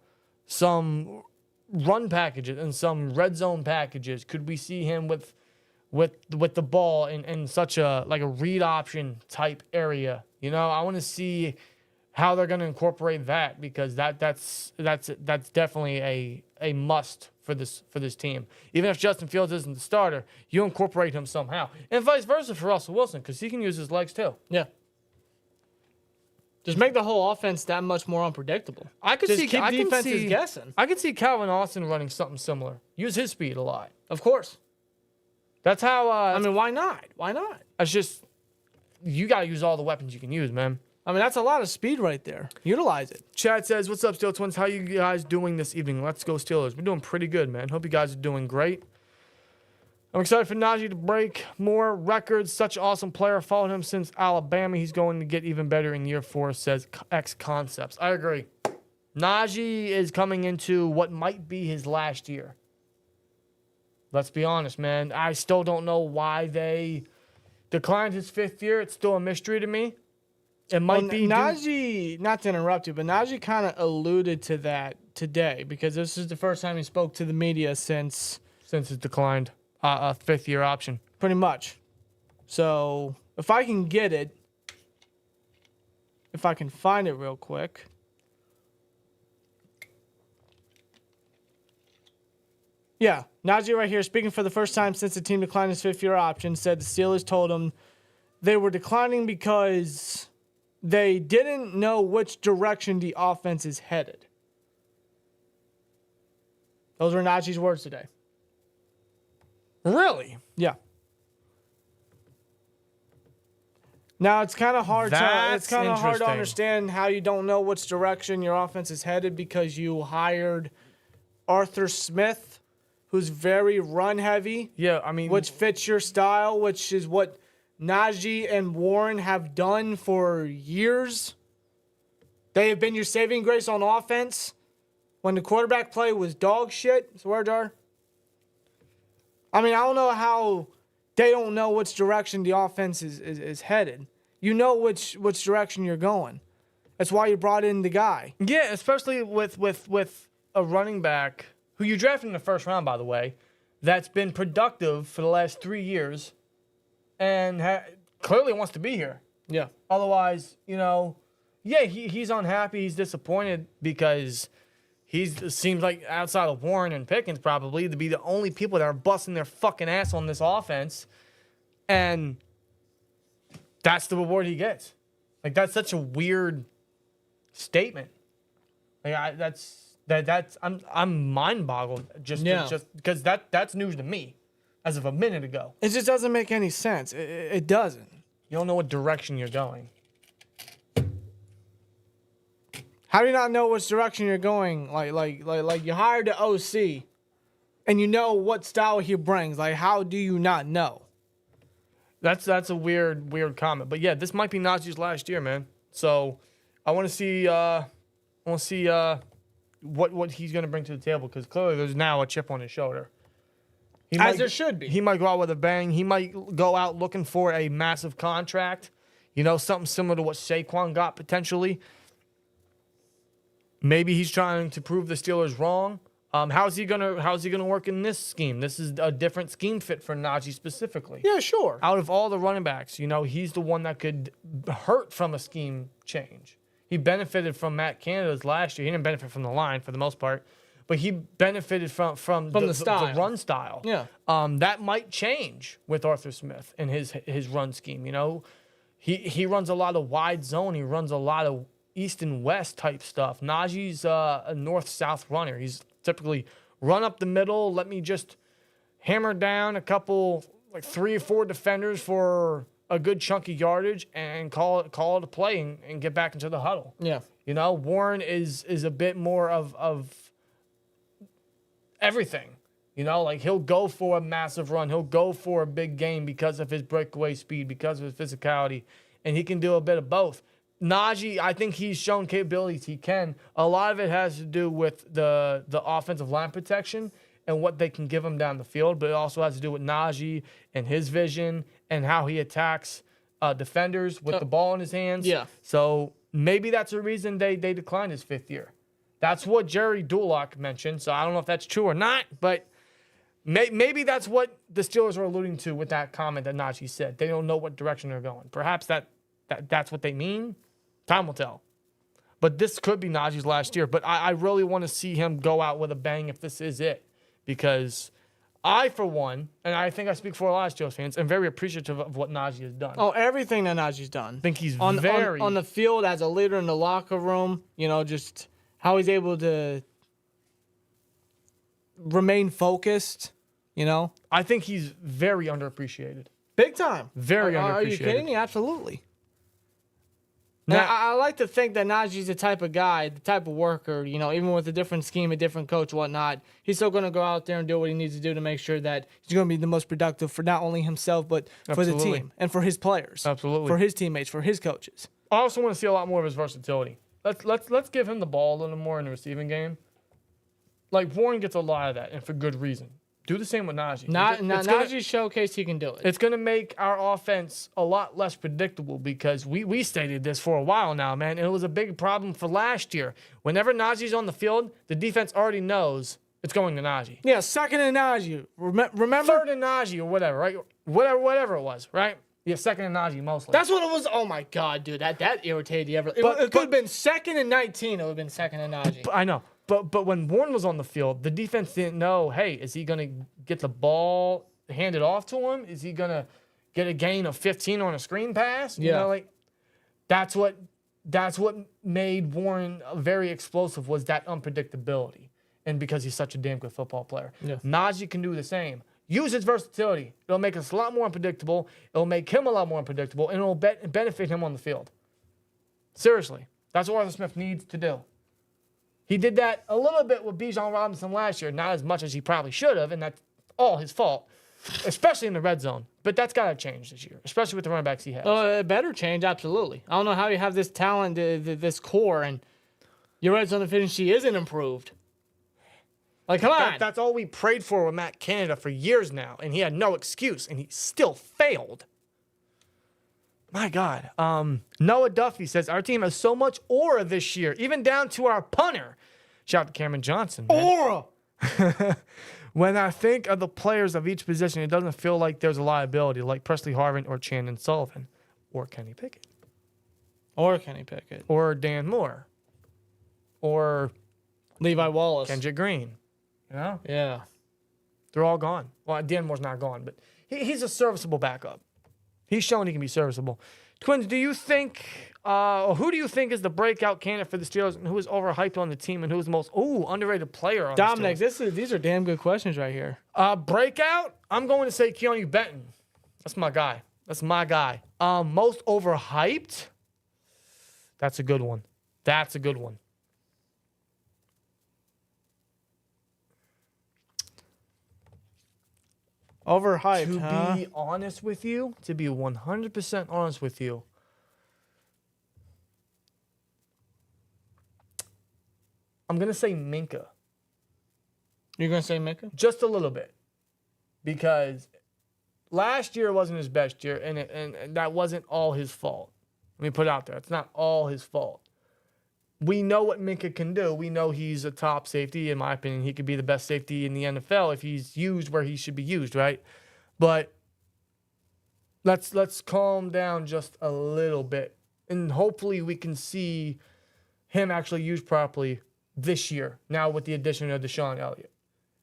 packages and some red zone packages? Could we see him with the ball in such a read option type area? I want to see how they're going to incorporate that, because that's definitely a must for this team. Even if Justin Fields isn't the starter, you incorporate him somehow, and vice versa for Russell Wilson, because he can use his legs too.
Yeah. Just make the whole offense that much more unpredictable. Keep defenses guessing.
I could see Calvin Austin running something similar. Use his speed a lot.
Of course.
That's how.
Why not? Why not?
It's just you got to use all the weapons you can use, man.
That's a lot of speed right there. Utilize it.
Chad says, "What's up, Steel Twins? How you guys doing this evening? Let's go Steelers. We're doing pretty good, man. Hope you guys are doing great. I'm excited for Naji to break more records. Such an awesome player. Followed him since Alabama. He's going to get even better in year 4, says X Concepts." I agree. Naji is coming into what might be his last year. Let's be honest, man. I still don't know why they declined his 5th year. It's still a mystery to me. It might be
Naji, not to interrupt you, but Naji kind of alluded to that today, because this is the first time he spoke to the media since
it declined. A 5th year option.
Pretty much. So, if I can get it, if I can find it real quick. Yeah, Naji right here, speaking for the first time since the team declined his 5th year option, said the Steelers told him they were declining because they didn't know which direction the offense is headed. Those were Naji's words today.
Really?
Yeah. Now it's kind of hard to understand how you don't know which direction your offense is headed, because you hired Arthur Smith, who's very run heavy.
Yeah,
which fits your style, which is what Naji and Warren have done for years. They have been your saving grace on offense when the quarterback play was dog shit. Swear jar. I mean, I don't know how they don't know which direction the offense is headed. You know which direction you're going. That's why you brought in the guy.
Yeah, especially with a running back who you drafted in the first round, by the way, that's been productive for the last 3 years and clearly wants to be here.
Yeah.
Otherwise, he's unhappy. He's disappointed because seems like outside of Warren and Pickens probably to be the only people that are busting their fucking ass on this offense. And that's the reward he gets. Like, that's such a weird statement. Like, I'm mind boggled just because that's news to me as of a minute ago.
It just doesn't make any sense. It doesn't.
You don't know what direction you're going.
How do you not know which direction you're going? Like you hired the OC, and you know what style he brings. Like, how do you not know?
That's a weird comment. But yeah, this might be Naji's last year, man. So I want to see what he's gonna bring to the table, because clearly there's now a chip on his shoulder.
There should be.
He might go out with a bang. He might go out looking for a massive contract. Something similar to what Saquon got potentially. Maybe he's trying to prove the Steelers wrong. How's he gonna work in this scheme? This is a different scheme fit for Naji specifically.
Yeah, sure.
Out of all the running backs, he's the one that could hurt from a scheme change. He benefited from Matt Canada's last year. He didn't benefit from the line for the most part, but he benefited from the
style.
the run style.
Yeah.
That might change with Arthur Smith and his run scheme. He runs a lot of wide zone. He runs a lot of east and west type stuff. Naji's a north-south runner. He's typically run up the middle, let me just hammer down a couple, like 3 or 4 defenders for a good chunk of yardage and call it a play and get back into the huddle.
Yeah.
Warren is a bit more of everything. Like, he'll go for a massive run. He'll go for a big game because of his breakaway speed, because of his physicality, and he can do a bit of both. Naji, I think he's shown capabilities he can. A lot of it has to do with the offensive line protection and what they can give him down the field, but it also has to do with Naji and his vision and how he attacks defenders with the ball in his hands.
Yeah.
So maybe that's the reason they declined his 5th year. That's what Jerry Dulac mentioned, so I don't know if that's true or not, but maybe that's what the Steelers are alluding to with that comment that Naji said. They don't know what direction they're going. Perhaps that's what they mean. Time will tell. But this could be Naji's last year. But I really want to see him go out with a bang if this is it. Because I, for one, and I think I speak for a lot of Steelers fans, am very appreciative of what Naji has done.
Oh, everything that Naji's done.
I think he's
on the field as a leader in the locker room, just how he's able to remain focused,
I think he's very underappreciated.
Big time.
Very underappreciated.
Are you kidding me? Absolutely. Now, I like to think that Naji's the type of guy, the type of worker, even with a different scheme, a different coach, whatnot, he's still going to go out there and do what he needs to do to make sure that he's going to be the most productive for not only himself, but for the team and for his players.
Absolutely.
For his teammates, for his coaches.
I also want to see a lot more of his versatility. Let's give him the ball a little more in the receiving game. Like, Warren gets a lot of that, and for good reason. Do the same with Naji.
Naji showcase he can do it.
It's going to make our offense a lot less predictable because we stated this for a while now, man, and it was a big problem for last year. Whenever Naji's on the field, the defense already knows it's going to Naji.
Yeah, second and Naji. Remember?
Third and Naji or whatever, right? Whatever it was, right? Yeah, second and Naji mostly.
That's what it was. Oh, my God, dude. That irritated you. It could have been second and 19. It would have been second and Naji.
I know. But when Warren was on the field, the defense didn't know, hey, is he going to get the ball handed off to him? Is he going to get a gain of 15 on a screen pass?
Yeah.
That's what made Warren very explosive, was that unpredictability. And because he's such a damn good football player.
Yeah.
Naji can do the same. Use his versatility. It'll make us a lot more unpredictable. It'll make him a lot more unpredictable, and it'll benefit him on the field. Seriously. That's what Arthur Smith needs to do. He did that a little bit with Bijan Robinson last year, not as much as he probably should have, and that's all his fault, especially in the red zone. But that's got to change this year, especially with the running backs he has.
It better change, absolutely. I don't know how you have this talent, this core, and your red zone efficiency isn't improved. Like, come on.
That's all we prayed for with Matt Canada for years now, and he had no excuse, and he still failed. My God. Noah Duffy says, our team has so much aura this year, even down to our punter. Shout out to Cameron Johnson. Man.
Aura.
When I think of the players of each position, it doesn't feel like there's a liability, like Presley Harvin or Chandon Sullivan or Kenny Pickett.
Or Kenny Pickett.
Or Dan Moore. Or
Levi Wallace.
Kendrick Green. You know?
Yeah.
They're all gone. Well, Dan Moore's not gone, but he's a serviceable backup. He's shown he can be serviceable. Twins, do you think, who do you think is the breakout candidate for the Steelers, and who is overhyped on the team, and who is the most underrated player on
Dominic,
the Steelers?
these are damn good questions right here.
Breakout, I'm going to say Keanu Benton. That's my guy. That's my guy. Most overhyped, that's a good one. That's a good one.
Overhyped,
To be honest with you, to be 100% honest with you, I'm going to say Minka.
You're going to say Mika?
Just a little bit. Because last year wasn't his best year, and that wasn't all his fault. Let me put it out there. It's not all his fault. We know what Minka can do. We know he's a top safety. In my opinion, he could be the best safety in the NFL if he's used where he should be used, right? But let's calm down just a little bit. And hopefully we can see him actually used properly this year, now with the addition of Deshaun Elliott.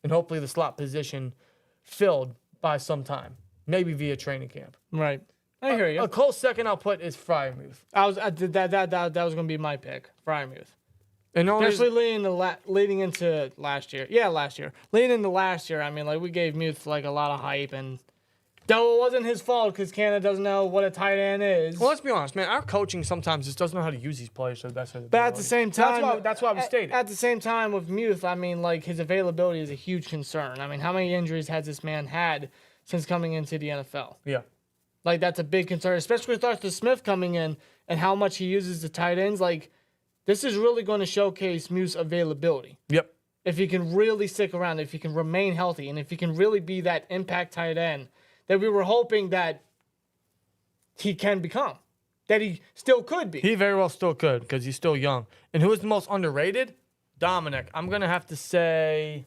And hopefully the slot position filled by some time, maybe via training camp.
Right. I hear you.
A close second I'll put is Freiermuth.
That was going to be my pick, Freiermuth.
And
Especially leading into last year. Yeah, last year. Leading into last year, I mean, like, we gave Muth, like, a lot of hype, and though it wasn't his fault because Canada doesn't know what a tight end is.
Well, let's be honest, man. Our coaching sometimes just doesn't know how to use these players to the best of their
But
ability.
at the same time,
that's why we stated.
At the same time, with Muth, I mean, like, his availability is a huge concern. I mean, how many injuries has this man had since coming into the NFL?
Yeah.
Like, that's a big concern, especially with Arthur Smith coming in and how much he uses the tight ends. Like, this is really going to showcase Muth's availability.
Yep.
If he can really stick around, if he can remain healthy, and if he can really be that impact tight end that we were hoping that he can become, that he still could be.
He very well still could because he's still young. And who is the most underrated? Dominic. I'm going to have to say...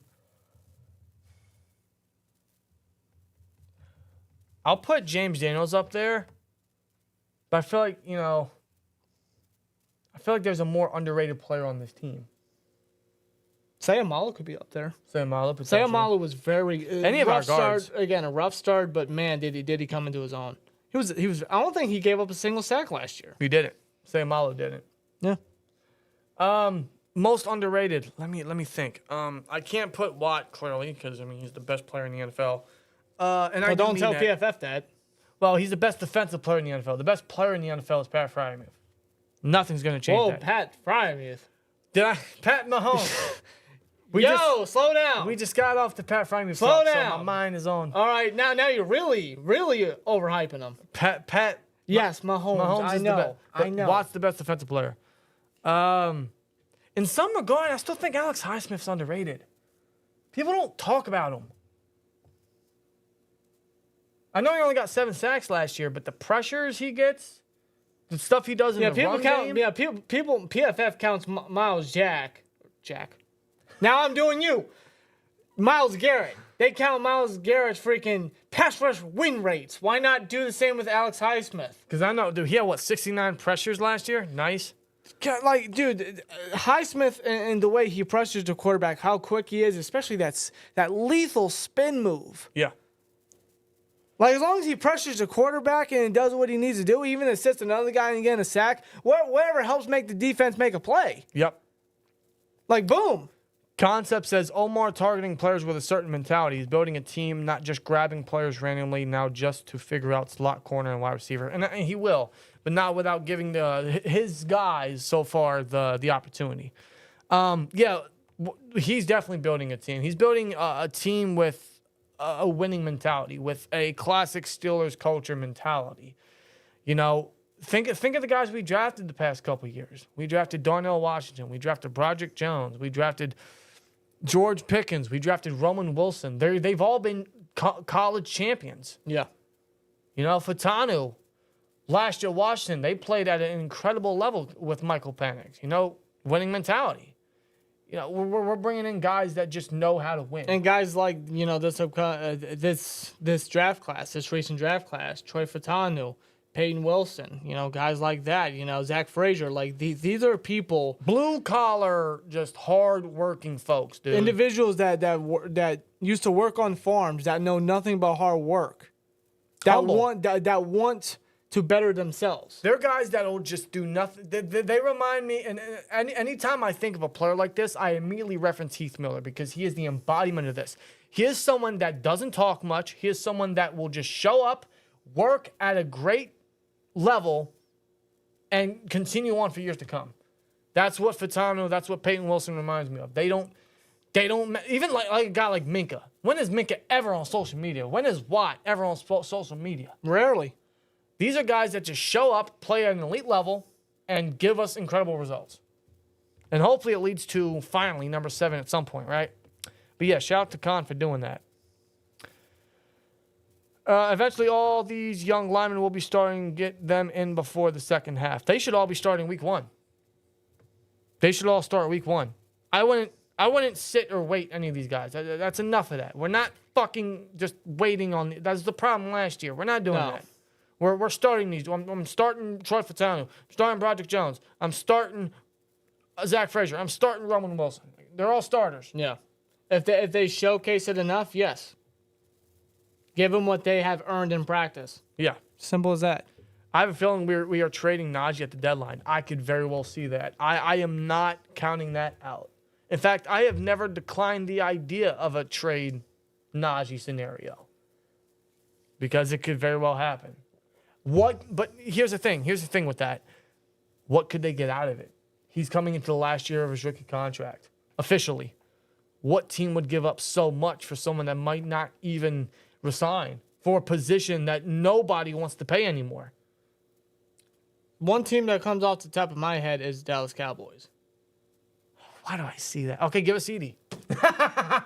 I'll put James Daniels up there, but I feel like, there's a more underrated player on this team.
Sayamalu could be up there.
Sayamalu
Sayamalu was very
Any of our guards.
Start, again, a rough start, but man, did he come into his own. He was. I don't think he gave up a single sack last year.
He didn't. Sayamalu didn't.
Yeah.
Most underrated. Let me think. I can't put Watt clearly because he's the best player in the NFL.
Well, don't tell PFF that.
Well, he's the best defensive player in the NFL. The best player in the NFL is Pat Freiermuth. Nothing's going to change that.
Pat Freiermuth.
Pat Mahomes.
Slow down.
We just got off the Pat Freiermuth.
Slow
So
down.
my mind is on.
All right, now you're really overhyping him.
Pat.
Yes, Mahomes. I know. I know.
Watt's the best defensive player. In some regard, I still think Alex Highsmith's underrated. People don't talk about him. I know he only got 7 sacks last year, but the pressures he gets, the stuff he does in the run game.
Yeah, people. PFF counts Miles Jack. Now I'm doing you. Miles Garrett. They count Miles Garrett's freaking pass rush win rates. Why not do the same with Alex Highsmith?
Because I know, dude, he had 69 pressures last year? Nice.
Like, dude, Highsmith and the way he pressures the quarterback, how quick he is, especially that lethal spin move.
Yeah.
Like, as long as he pressures the quarterback and does what he needs to do, even assists another guy and get a sack, whatever helps make the defense make a play.
Yep.
Like, boom.
Concept says Omar targeting players with a certain mentality. He's building a team, not just grabbing players randomly now just to figure out slot corner and wide receiver. And he will, but not without giving his guys so far the opportunity. He's definitely building a team. He's building a team with a winning mentality, with a classic Steelers culture mentality. Think of the guys we drafted the past couple of years. We drafted Darnell Washington. We drafted Broderick Jones. We drafted George Pickens. We drafted Roman Wilson. They've all been college champions.
Yeah.
You know, Fatanu, last year, Washington, they played at an incredible level with Michael Penix. You know, winning mentality. You know, we're bringing in guys that just know how to win.
And guys like, you know, this draft class, this recent draft class, Troy Fatanu, Peyton Wilson, you know, guys like that, you know, Zach Frazier, like these are people,
blue collar, just hard working folks, dude.
individuals that used to work on farms that know nothing about hard work, that want to better themselves.
They're guys that'll just do nothing. They remind me, and anytime I think of a player like this, I immediately reference Heath Miller because he is the embodiment of this. He is someone that doesn't talk much. He is someone that will just show up, work at a great level, and continue on for years to come. That's what Fatano, that's what Peyton Wilson reminds me of. They don't even like a guy like Minka. When is Minka ever on social media? When is Watt ever on social media?
Rarely.
These are guys that just show up, play at an elite level, and give us incredible results. And hopefully it leads to finally number 7 at some point, right? But yeah, shout out to Khan for doing that. Eventually, all these young linemen will be starting. Get them in before the second half. They should all be starting week 1. They should all start week 1. I wouldn't sit or wait any of these guys. That's enough of that. We're not fucking just waiting on. That's the problem last year. We're not doing that. We're starting these. I'm starting Troy Fatanu. I'm starting Broderick Jones. I'm starting Zach Frazier. I'm starting Roman Wilson. They're all starters.
Yeah. If they showcase it enough, yes. Give them what they have earned in practice.
Yeah.
Simple as that.
I have a feeling we are trading Naji at the deadline. I could very well see that. I am not counting that out. In fact, I have never declined the idea of a trade Naji scenario because it could very well happen. But here's the thing. Here's the thing with that. What could they get out of it? He's coming into the last year of his rookie contract. Officially. What team would give up so much for someone that might not even resign for a position that nobody wants to pay anymore?
One team that comes off the top of my head is Dallas Cowboys.
Why do I see that? Okay, give us CD. Come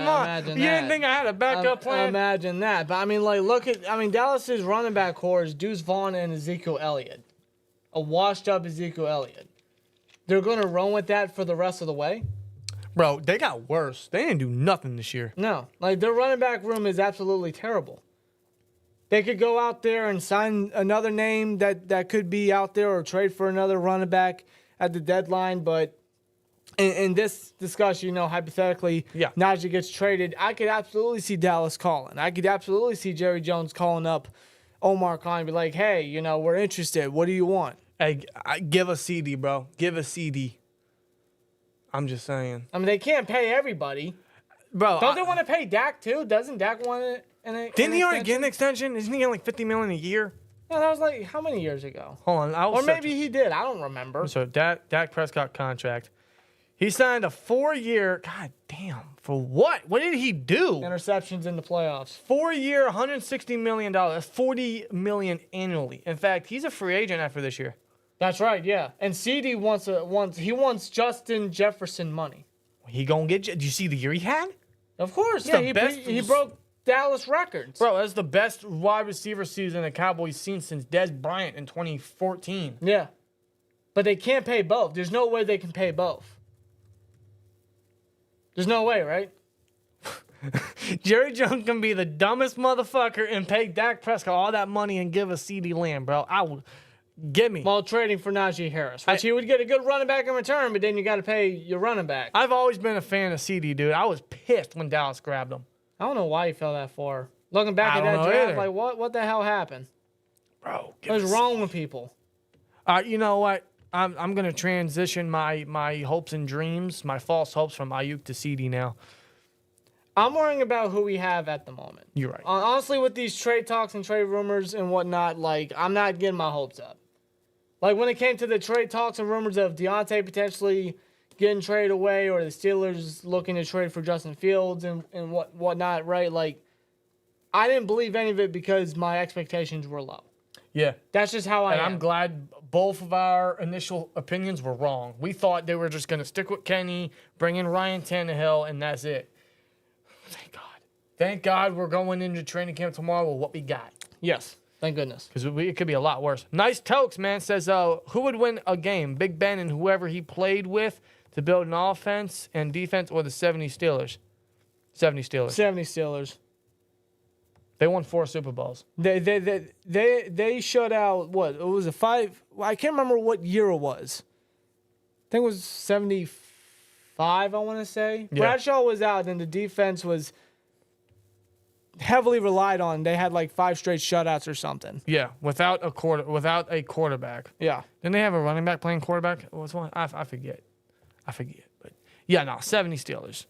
on. You didn't think I had a backup plan?
Imagine that. But, Dallas's running back core is Deuce Vaughn and Ezekiel Elliott. A washed-up Ezekiel Elliott. They're going to run with that for the rest of the way?
Bro, they got worse. They didn't do nothing this year.
No. Their running back room is absolutely terrible. They could go out there and sign another name that could be out there or trade for another running back at the deadline, but in this discussion, hypothetically, Naji gets traded. I could absolutely see Dallas calling. I could absolutely see Jerry Jones calling up Omar Khan and be like, hey, we're interested. What do you want?
Hey, give a CD, bro. Give a CD. I'm just saying.
They can't pay everybody.
Bro,
don't they want to pay Dak too? Doesn't Dak want it?
Didn't he already get an extension? Isn't he getting like $50 million a year?
No, that was how many years ago?
Hold on.
Or maybe he did. I don't remember.
So Dak Prescott contract. He signed a 4-year. God damn. For what? What did he do?
Interceptions in the playoffs.
4-year, $160 million. That's $40 million annually. In fact, he's a free agent after this year.
That's right. Yeah. And CD wants Justin Jefferson money.
He gonna get. Do you see the year he had?
Of course. Yeah. He broke Dallas records.
Bro, that's the best wide receiver season the Cowboys seen since Dez Bryant in 2014.
Yeah. But they can't pay both. There's no way they can pay both. There's no way, right?
Jerry Jones can be the dumbest motherfucker and pay Dak Prescott all that money and give a CD Lamb, bro. I would. Give me.
While trading for Naji Harris, which he would get a good running back in return, but then you got to pay your running back.
I've always been a fan of CD, dude. I was pissed when Dallas grabbed him.
I don't know why he fell that far. Looking back at that draft,
either.
What the hell happened?
Bro,
what is wrong with people?
You know what? I'm gonna transition my hopes and dreams, my false hopes from Ayuk to CD now.
I'm worrying about who we have at the moment.
You're right.
Honestly, with these trade talks and trade rumors and whatnot, I'm not getting my hopes up. When it came to the trade talks and rumors of Deontay potentially getting traded away or the Steelers looking to trade for Justin Fields and whatnot, right? I didn't believe any of it because my expectations were low.
Yeah.
That's just how I am.
I'm glad both of our initial opinions were wrong. We thought they were just going to stick with Kenny, bring in Ryan Tannehill, and that's it. Thank God. Thank God we're going into training camp tomorrow with what we got.
Yes. Thank goodness.
Because it could be a lot worse. Nice Tokes, man, says, who would win a game? Big Ben and whoever he played with to build an offense and defense, or the 70 Steelers? 70 Steelers.
70 Steelers.
They won 4 Super Bowls.
They shut out, what? It was a 5. I can't remember what year it was. I think it was 75, I want to say.
Yeah.
Bradshaw was out, and the defense was heavily relied on. They had like 5 straight shutouts or something.
Yeah, without a quarterback.
Yeah.
Didn't they have a running back playing quarterback? What was one? I forget. But yeah, no, 70 Steelers.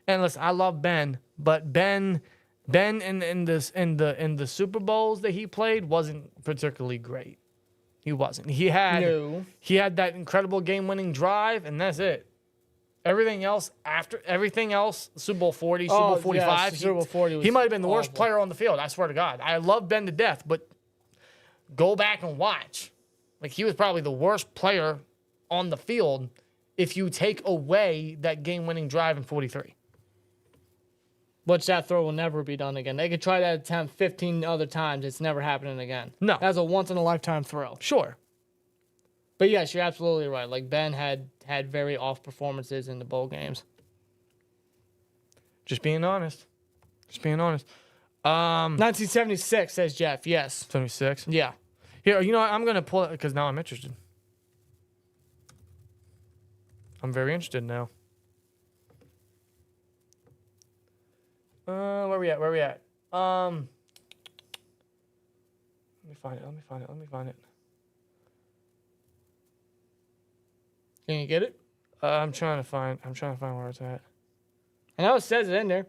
And listen, I love Ben, but Ben in the Super Bowls that he played wasn't particularly great. He wasn't. He had that incredible game-winning drive, and that's it. Everything else, Super Bowl 40, Super Bowl 45,
Super Bowl 40 was
he might have been the worst
awful.
player on the field. I swear to God. I love Ben to death, but go back and watch. Like, he was probably the worst player on the field if you take away that game-winning drive in 43.
Which that throw will never be done again. They could try that attempt 15 other times. It's never happening again.
No.
That's a once-in-a-lifetime throw.
Sure.
But yes, you're absolutely right. Like, Ben had very off performances in the bowl games.
Just being honest.
1976, says Jeff. Yes.
76.
Yeah.
Here, you know what? I'm going to pull it because now I'm interested. I'm very interested now. Where we at? Let me find it.
Can you get it?
I'm trying to find where it's at.
I know it says it in there.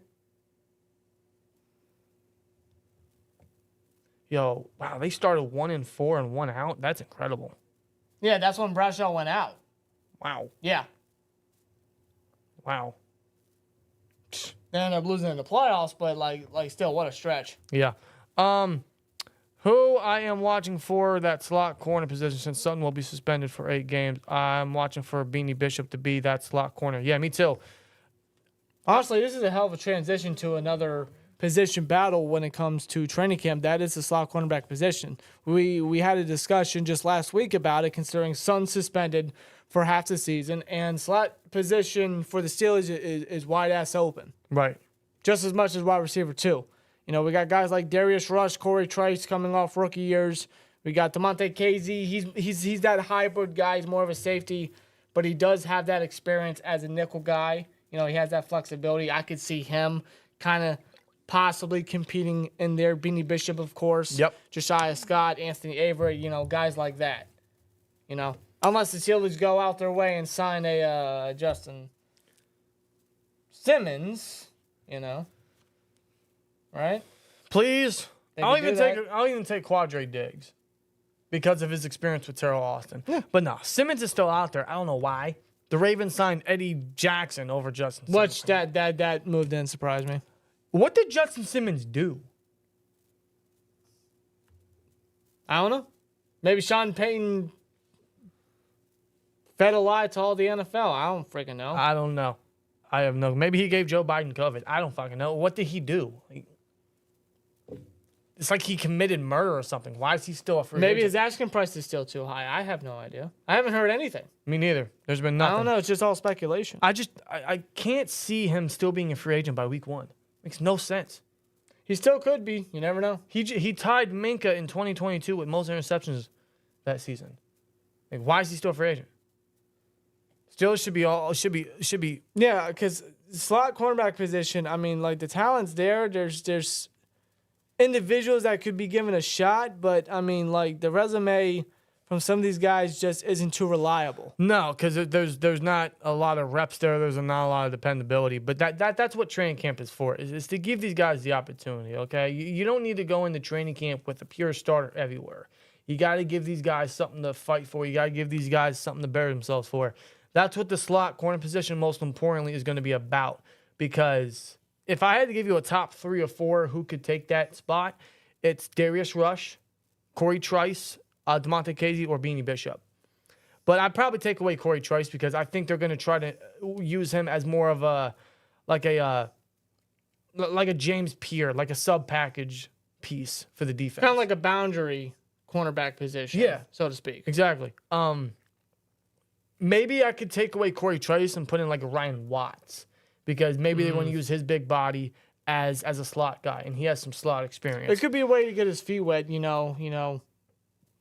Yo, wow, they started 1-4 and 1 out. That's incredible.
Yeah, that's when Bradshaw went out.
Wow.
Yeah.
Wow.
They ended up losing in the playoffs, but like still, what a stretch.
Yeah. Who I am watching for that slot corner position, since Sutton will be suspended for 8 games. I'm watching for Beanie Bishop to be that slot corner. Yeah, me too.
Honestly, this is a hell of a transition to another position battle when it comes to training camp. That is the slot cornerback position. We had a discussion just last week about it, considering Sutton suspended for half the season, and slot position for the Steelers is wide ass open.
Right.
Just as much as wide receiver too. You know, we got guys like Darius Rush, Corey Trice coming off rookie years. We got DeMonte Casey. He's that hybrid guy. He's more of a safety, but he does have that experience as a nickel guy. You know, he has that flexibility. I could see him kind of possibly competing in there. Beanie Bishop, of course.
Yep.
Josiah Scott, Anthony Avery, you know, guys like that. You know, unless the Steelers go out their way and sign a Justin Simmons, you know. Right?
Please.
They
I'll
could do
even take Quadre Diggs because of his experience with Terrell Austin. Yeah. But no, Simmons is still out there. I don't know why. The Ravens signed Eddie Jackson over Justin Simmons.
Which that move didn't surprise me.
What did Justin Simmons do?
I don't know. Maybe Sean Payton fed a lie to all the NFL. I don't freaking know.
I don't know. I have no. Maybe he gave Joe Biden COVID. I don't fucking know. What did he do? It's like he committed murder or something. Why is he still a free
Maybe
agent?
his asking price is still too high. I have no idea. I haven't heard anything.
Me neither. There's been nothing.
I don't know. It's just all speculation.
I can't see him still being a free agent by week 1. Makes no sense.
He still could be. You never know.
He tied Minka in 2022 with most interceptions that season. Like, why is he still a free agent? Steelers should be.
Yeah, because slot cornerback position, I mean, like, the talent's there. There's individuals that could be given a shot, but, I mean, like, the resume from some of these guys just isn't too reliable.
No, because there's not a lot of reps there. There's not a lot of dependability. But that's what training camp is for, is to give these guys the opportunity, okay? You don't need to go into training camp with a pure starter everywhere. You got to give these guys something to fight for. You got to give these guys something to better themselves for. That's what the slot corner position, most importantly, is going to be about. Because if I had to give you a top 3 or 4 who could take that spot, it's Darius Rush, Corey Trice, DeMonte Casey, or Beanie Bishop. But I'd probably take away Corey Trice because I think they're going to try to use him as more of a James Pierre, like a sub-package piece for the defense.
Kind of like a boundary cornerback position, so to speak.
Exactly. Maybe I could take away Corey Trice and put in like a Ryan Watts because maybe they want to use his big body as a slot guy, and he has some slot experience.
It could be a way to get his feet wet, you know.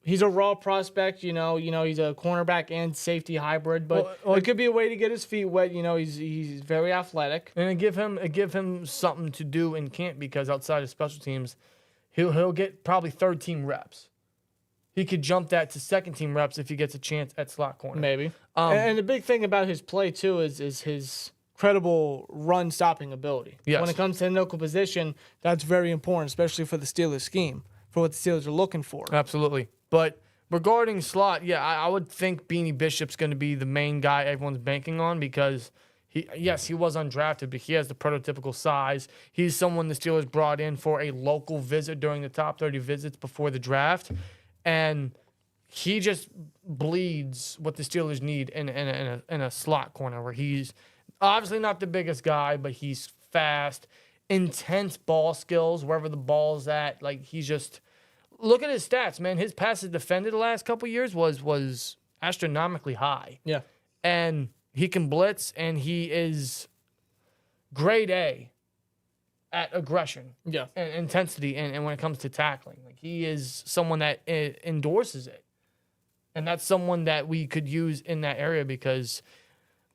He's a raw prospect, you know, he's a cornerback and safety hybrid, but it could be a way to get his feet wet. You know, he's very athletic.
And give him something to do in camp because outside of special teams, he'll get probably third team reps. He could jump that to second team reps if he gets a chance at slot corner.
Maybe. And the big thing about his play too is his credible run stopping ability.
Yes.
When it comes to the nickel position, that's very important, especially for the Steelers scheme, for what the Steelers are looking for.
Absolutely. But regarding slot, I would think Beanie Bishop's going to be the main guy everyone's banking on because he was undrafted, but he has the prototypical size. He's someone the Steelers brought in for a local visit during the top 30 visits before the draft, and he just bleeds what the Steelers need in a slot corner where he's obviously not the biggest guy, but he's fast, intense ball skills wherever the ball's at. Like he's just. Look at his stats, man. His passes defended the last couple years was astronomically high.
Yeah.
And he can blitz, and he is grade A at aggression.
Yeah.
And intensity, and when it comes to tackling. Like he is someone that endorses it. And that's someone that we could use in that area because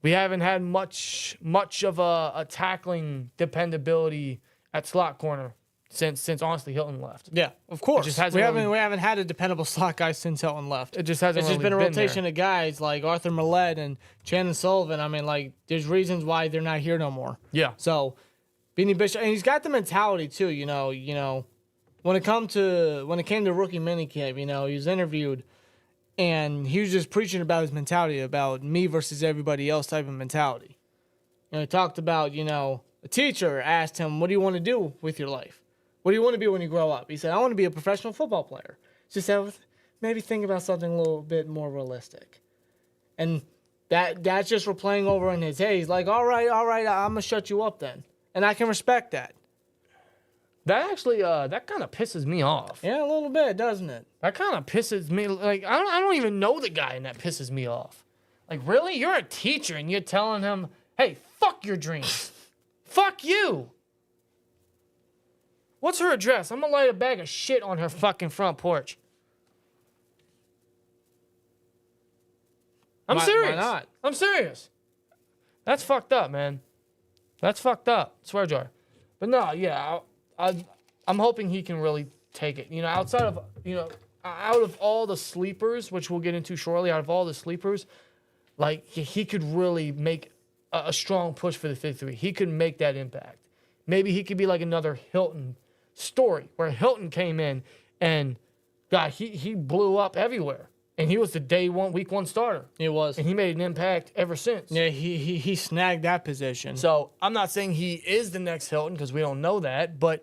we haven't had much of a tackling dependability at slot corner. Since honestly Hilton left.
Yeah, of course.
It just
we haven't had a dependable slot guy since Hilton left.
It just hasn't.
It's just
really
been a rotation
there.
of guys like Arthur Millette and Shannon Sullivan. I mean, like there's reasons why they're not here no more.
Yeah.
So Beanie Bishop, and he's got the mentality too. You know, when it came to rookie minicamp, he was interviewed, and he was just preaching about his mentality, about me versus everybody else type of mentality. He talked about a teacher asked him, "What do you want to do with your life? What do you want to be when you grow up?" He said, "I want to be a professional football player." She said, "Maybe think about something a little bit more realistic." And that's just replaying over in his head. He's like, all right, I'm going to shut you up then. And I can respect that.
That actually, that kind of pisses me off.
Yeah, a little bit, doesn't it?
That kind of pisses me. Like, I don't even know the guy, and that pisses me off. Like, really? You're a teacher, and you're telling him, hey, fuck your dreams. Fuck you. What's her address? I'm going to light a bag of shit on her fucking front porch. I'm serious.
Why not?
I'm serious. That's fucked up, man. That's fucked up. Swear jar. But no, yeah, I'm hoping he can really take it. Outside of, out of all the sleepers, which we'll get into shortly, out of all the sleepers, like, he could really make a strong push for the 53. He could make that impact. Maybe he could be like another Hilton story where Hilton came in and God, he blew up everywhere. And he was the week one starter.
He was.
And he made an impact ever since.
Yeah, he snagged that position.
So I'm not saying he is the next Hilton because we don't know that, but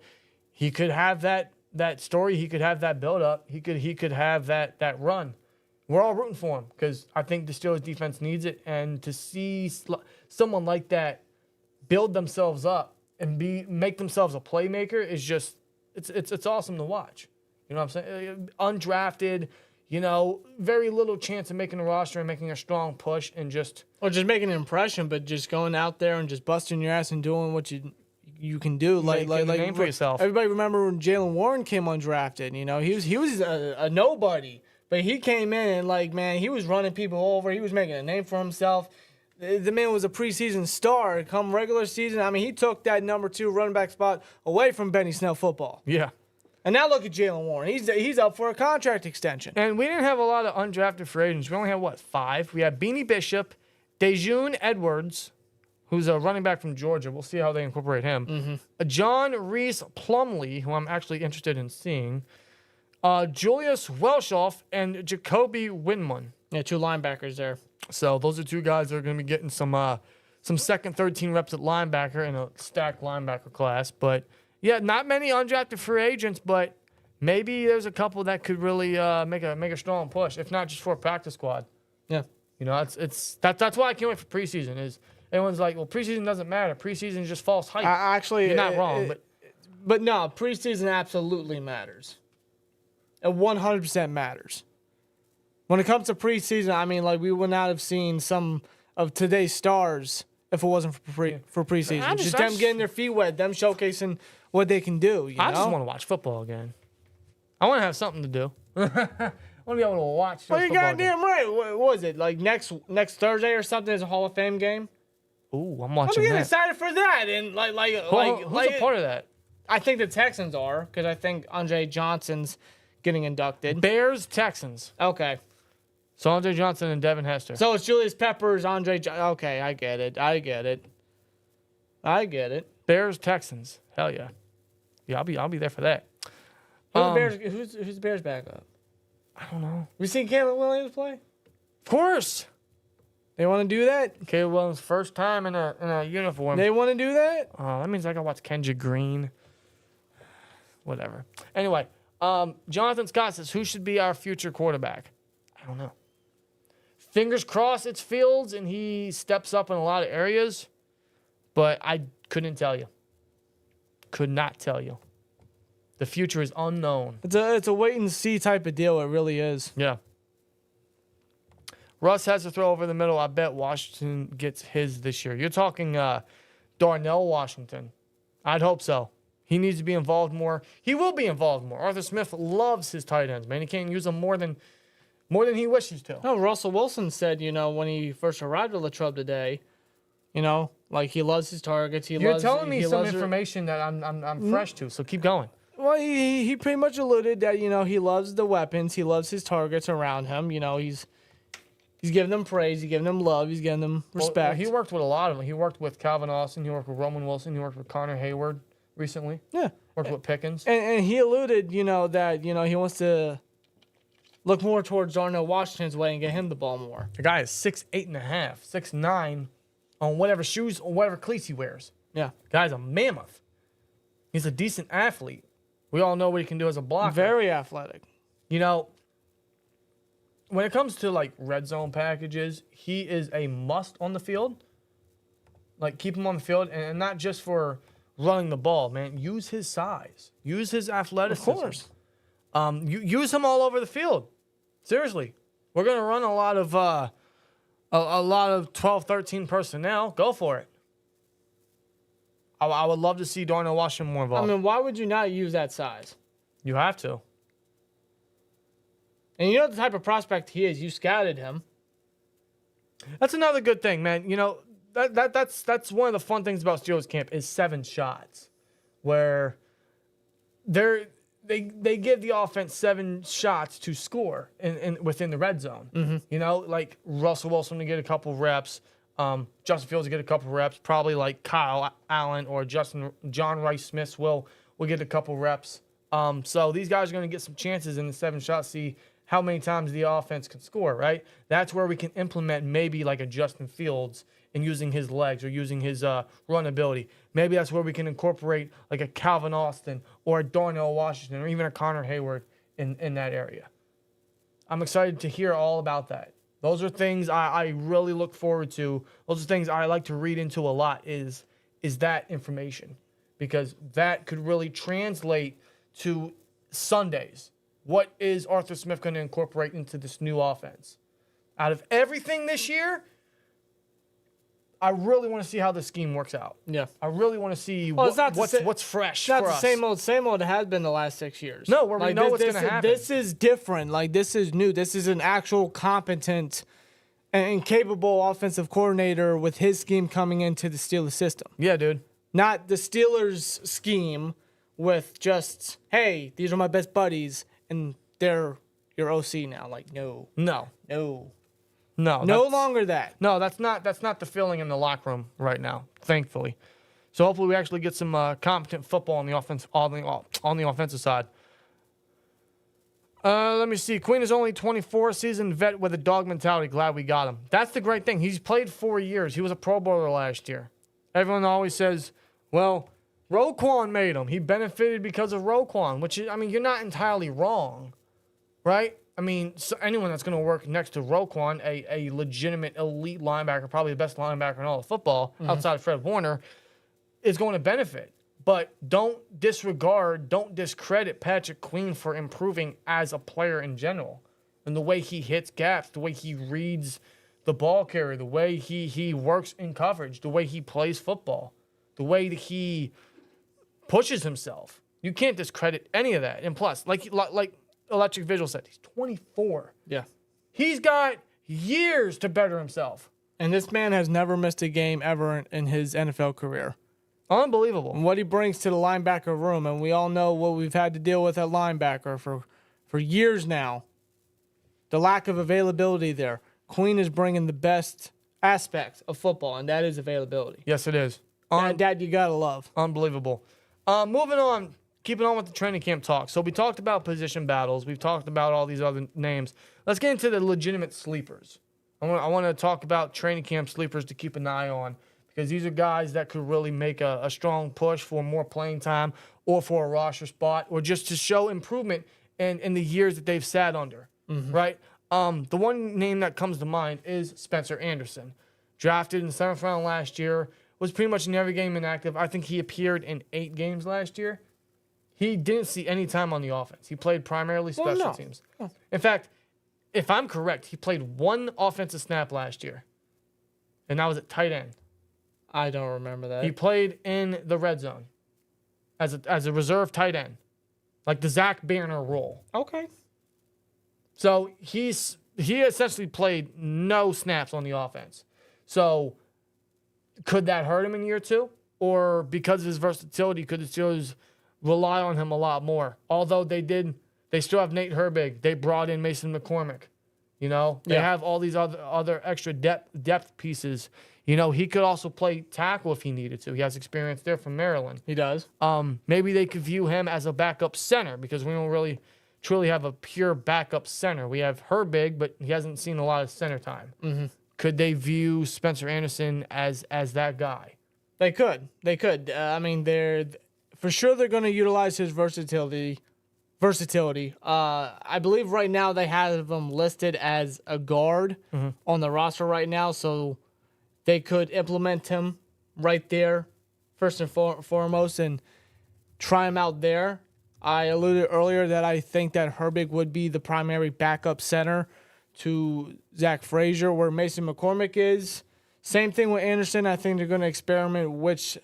he could have that story. He could have that build up. He could have that run. We're all rooting for him because I think the Steelers defense needs it. And to see someone like that build themselves up and make themselves a playmaker is just it's awesome to watch. You know what I'm saying? Undrafted, very little chance of making a roster and making a strong push and just
making an impression, but just going out there and just busting your ass and doing what you can do. Like
a name for yourself.
Everybody remember when Jalen Warren came undrafted. He was a nobody, but he came in and he was running people over. He was making a name for himself. The man was a preseason star. Come regular season, I mean, he took that number 2 running back spot away from Benny Snell football.
Yeah.
And now look at Jalen Warren. He's up for a contract extension.
And we didn't have a lot of undrafted free agents. We only had, 5? We had Beanie Bishop, Dejun Edwards, who's a running back from Georgia. We'll see how they incorporate him. Mm-hmm. John Reese Plumlee, who I'm actually interested in seeing. Julius Welshoff, and Jacoby Winman.
Yeah, 2 linebackers there.
So those are 2 guys that are going to be getting some second, third team reps at linebacker in a stacked linebacker class. But, yeah, not many undrafted free agents, but maybe there's a couple that could really make a strong push, if not just for a practice squad.
Yeah.
You know, that's why I can't wait for preseason. Is everyone's like, well, preseason doesn't matter. Preseason is just false hype.
Actually,
you're not wrong,
but no, preseason absolutely matters. It 100% matters. When it comes to preseason, I mean, like, we would not have seen some of today's stars if it wasn't for preseason. Just them getting their feet wet, them showcasing what they can do.
I just want to watch football again. I want to have something to do. I want to be able to watch.
Well, you're goddamn right. What was it, like next Thursday or something is a Hall of Fame game?
Ooh, I'm
I'm
watching
getting
that.
excited for that. And
Who's a part of that?
I think the Texans are, because I think Andre Johnson's getting inducted.
Bears, Texans.
Okay.
So Andre Johnson and Devin Hester.
So it's Julius Peppers, okay, I get it.
Bears, Texans. Hell yeah. Yeah, I'll be there for that.
Who's the Bears backup?
I don't know.
We seen Caleb Williams play?
Of course.
They want to do that?
Caleb Williams' first time in a uniform.
They want to do that?
That means I gotta watch Kendra Green. Whatever. Anyway, Jonathan Scott says, who should be our future quarterback? I don't know. Fingers crossed it's Fields and he steps up in a lot of areas, but I couldn't tell you. Could not tell you. The future is unknown.
It's a wait and see type of deal. It really is.
Yeah. Russ has to throw over the middle. I bet Washington gets his this year. You're talking Darnell Washington. I'd hope so. He needs to be involved more. He will be involved more. Arthur Smith loves his tight ends, man. He can't use them more than he wishes to.
No, Russell Wilson said, when he first arrived at Latrobe today, like he loves his targets.
You're telling me some information that I'm fresh to, so keep going.
Well, he pretty much alluded that, he loves the weapons. He loves his targets around him. He's giving them praise. He's giving them love. He's giving them respect.
Well, he worked with a lot of them. He worked with Calvin Austin. He worked with Roman Wilson. He worked with Connor Hayward recently.
Yeah.
Worked with Pickens.
And he alluded, that, he wants to look more towards Darnell Washington's way and get him the ball more.
The guy is 6'8.5", 6'9", on whatever shoes or whatever cleats he wears.
Yeah.
Guy's a mammoth. He's a decent athlete. We all know what he can do as a blocker.
Very athletic.
When it comes to like red zone packages, he is a must on the field. Like, keep him on the field, and not just for running the ball, man. Use his size. Use his athleticism.
Of course.
Use him all over the field. Seriously. We're going to run a lot of 12, 13 personnel. Go for it. I would love to see Darnell Washington more involved.
I mean, why would you not use that size?
You have to.
And you know the type of prospect he is. You scouted him.
That's another good thing, man. That's one of the fun things about Steelers camp is 7 shots, where they give the offense 7 shots to score in within the red zone. Mm-hmm. Like Russell Wilson to get a couple reps, Justin Fields to get a couple reps, probably like Kyle Allen or John Rice Smith will get a couple reps. So these guys are going to get some chances in the 7 shots. See how many times the offense can score, right? That's where we can implement maybe like a Justin Fields and using his legs or using his run ability. Maybe that's where we can incorporate like a Calvin Austin or a Darnell Washington or even a Connor Hayward in that area. I'm excited to hear all about that. Those are things I really look forward to. Those are things I like to read into a lot is that information, because that could really translate to Sundays. What is Arthur Smith going to incorporate into this new offense? Out of everything this year, I really want to see how the scheme works out.
Yeah.
I really want to see
what's
fresh
for us. Not
the
same old it has been the last 6 years.
No, where we know what's going to happen.
This is different. Like, this is new. This is an actual competent and capable offensive coordinator with his scheme coming into the Steelers system.
Yeah, dude.
Not the Steelers scheme with just, hey, these are my best buddies, and they're your OC now. Like, no longer that.
No, that's not the feeling in the locker room right now, thankfully. So hopefully we actually get some competent football on the offense on the offensive side. Let me see. Queen is only 24, seasoned vet with a dog mentality. Glad we got him. That's the great thing. He's played 4 years. He was a Pro Bowler last year. Everyone always says, well, Roquan made him. He benefited because of Roquan, which is, I mean, you're not entirely wrong, right? I mean, so anyone that's going to work next to Roquan, a legitimate elite linebacker, probably the best linebacker in all of football, outside of Fred Warner, is going to benefit. But don't discredit Patrick Queen for improving as a player in general. And the way he hits gaps, the way he reads the ball carrier, the way he works in coverage, the way he plays football, the way that he pushes himself. You can't discredit any of that. And plus, like Electric Visual said, he's 24.
Yeah.
He's got years to better himself.
And this man has never missed a game ever in his NFL career.
Unbelievable.
And what he brings to the linebacker room, and we all know what we've had to deal with at linebacker for years now. The lack of availability there. Queen is bringing the best aspects of football, and that is availability.
Yes, it is.
That you gotta love.
Unbelievable. Moving on, keeping on with the training camp talk. So we talked about position battles. We've talked about all these other names. Let's get into the legitimate sleepers. I want to talk about training camp sleepers to keep an eye on, because these are guys that could really make a strong push for more playing time or for a roster spot or just to show improvement in the years that they've sat under, right? The one name that comes to mind is Spencer Anderson. Drafted in the 7th round last year, was pretty much in every game inactive. I think he appeared in 8 games last year. He didn't see any time on the offense. He played primarily special teams. In fact, if I'm correct, he played 1 offensive snap last year, and that was at tight end.
I don't remember that.
He played in the red zone as a reserve tight end, like the Zach Banner role.
Okay.
So he essentially played no snaps on the offense. So could that hurt him in year 2? Or because of his versatility, could the Steelers rely on him a lot more? Although they still have Nate Herbig. They brought in Mason McCormick. You know, they have all these other extra depth pieces. You know, he could also play tackle if he needed to. He has experience there from Maryland.
He does.
Maybe they could view him as a backup center, because we don't really truly have a pure backup center. We have Herbig, but he hasn't seen a lot of center time. Mm-hmm. Could they view Spencer Anderson as that guy?
They could. I mean, for sure they're going to utilize his versatility. I believe right now they have him listed as a guard on the roster right now, so they could implement him right there first and foremost and try him out there. I alluded earlier that I think that Herbig would be the primary backup center to Zach Frazier, where Mason McCormick is. Same thing with Anderson. I think they're going to experiment which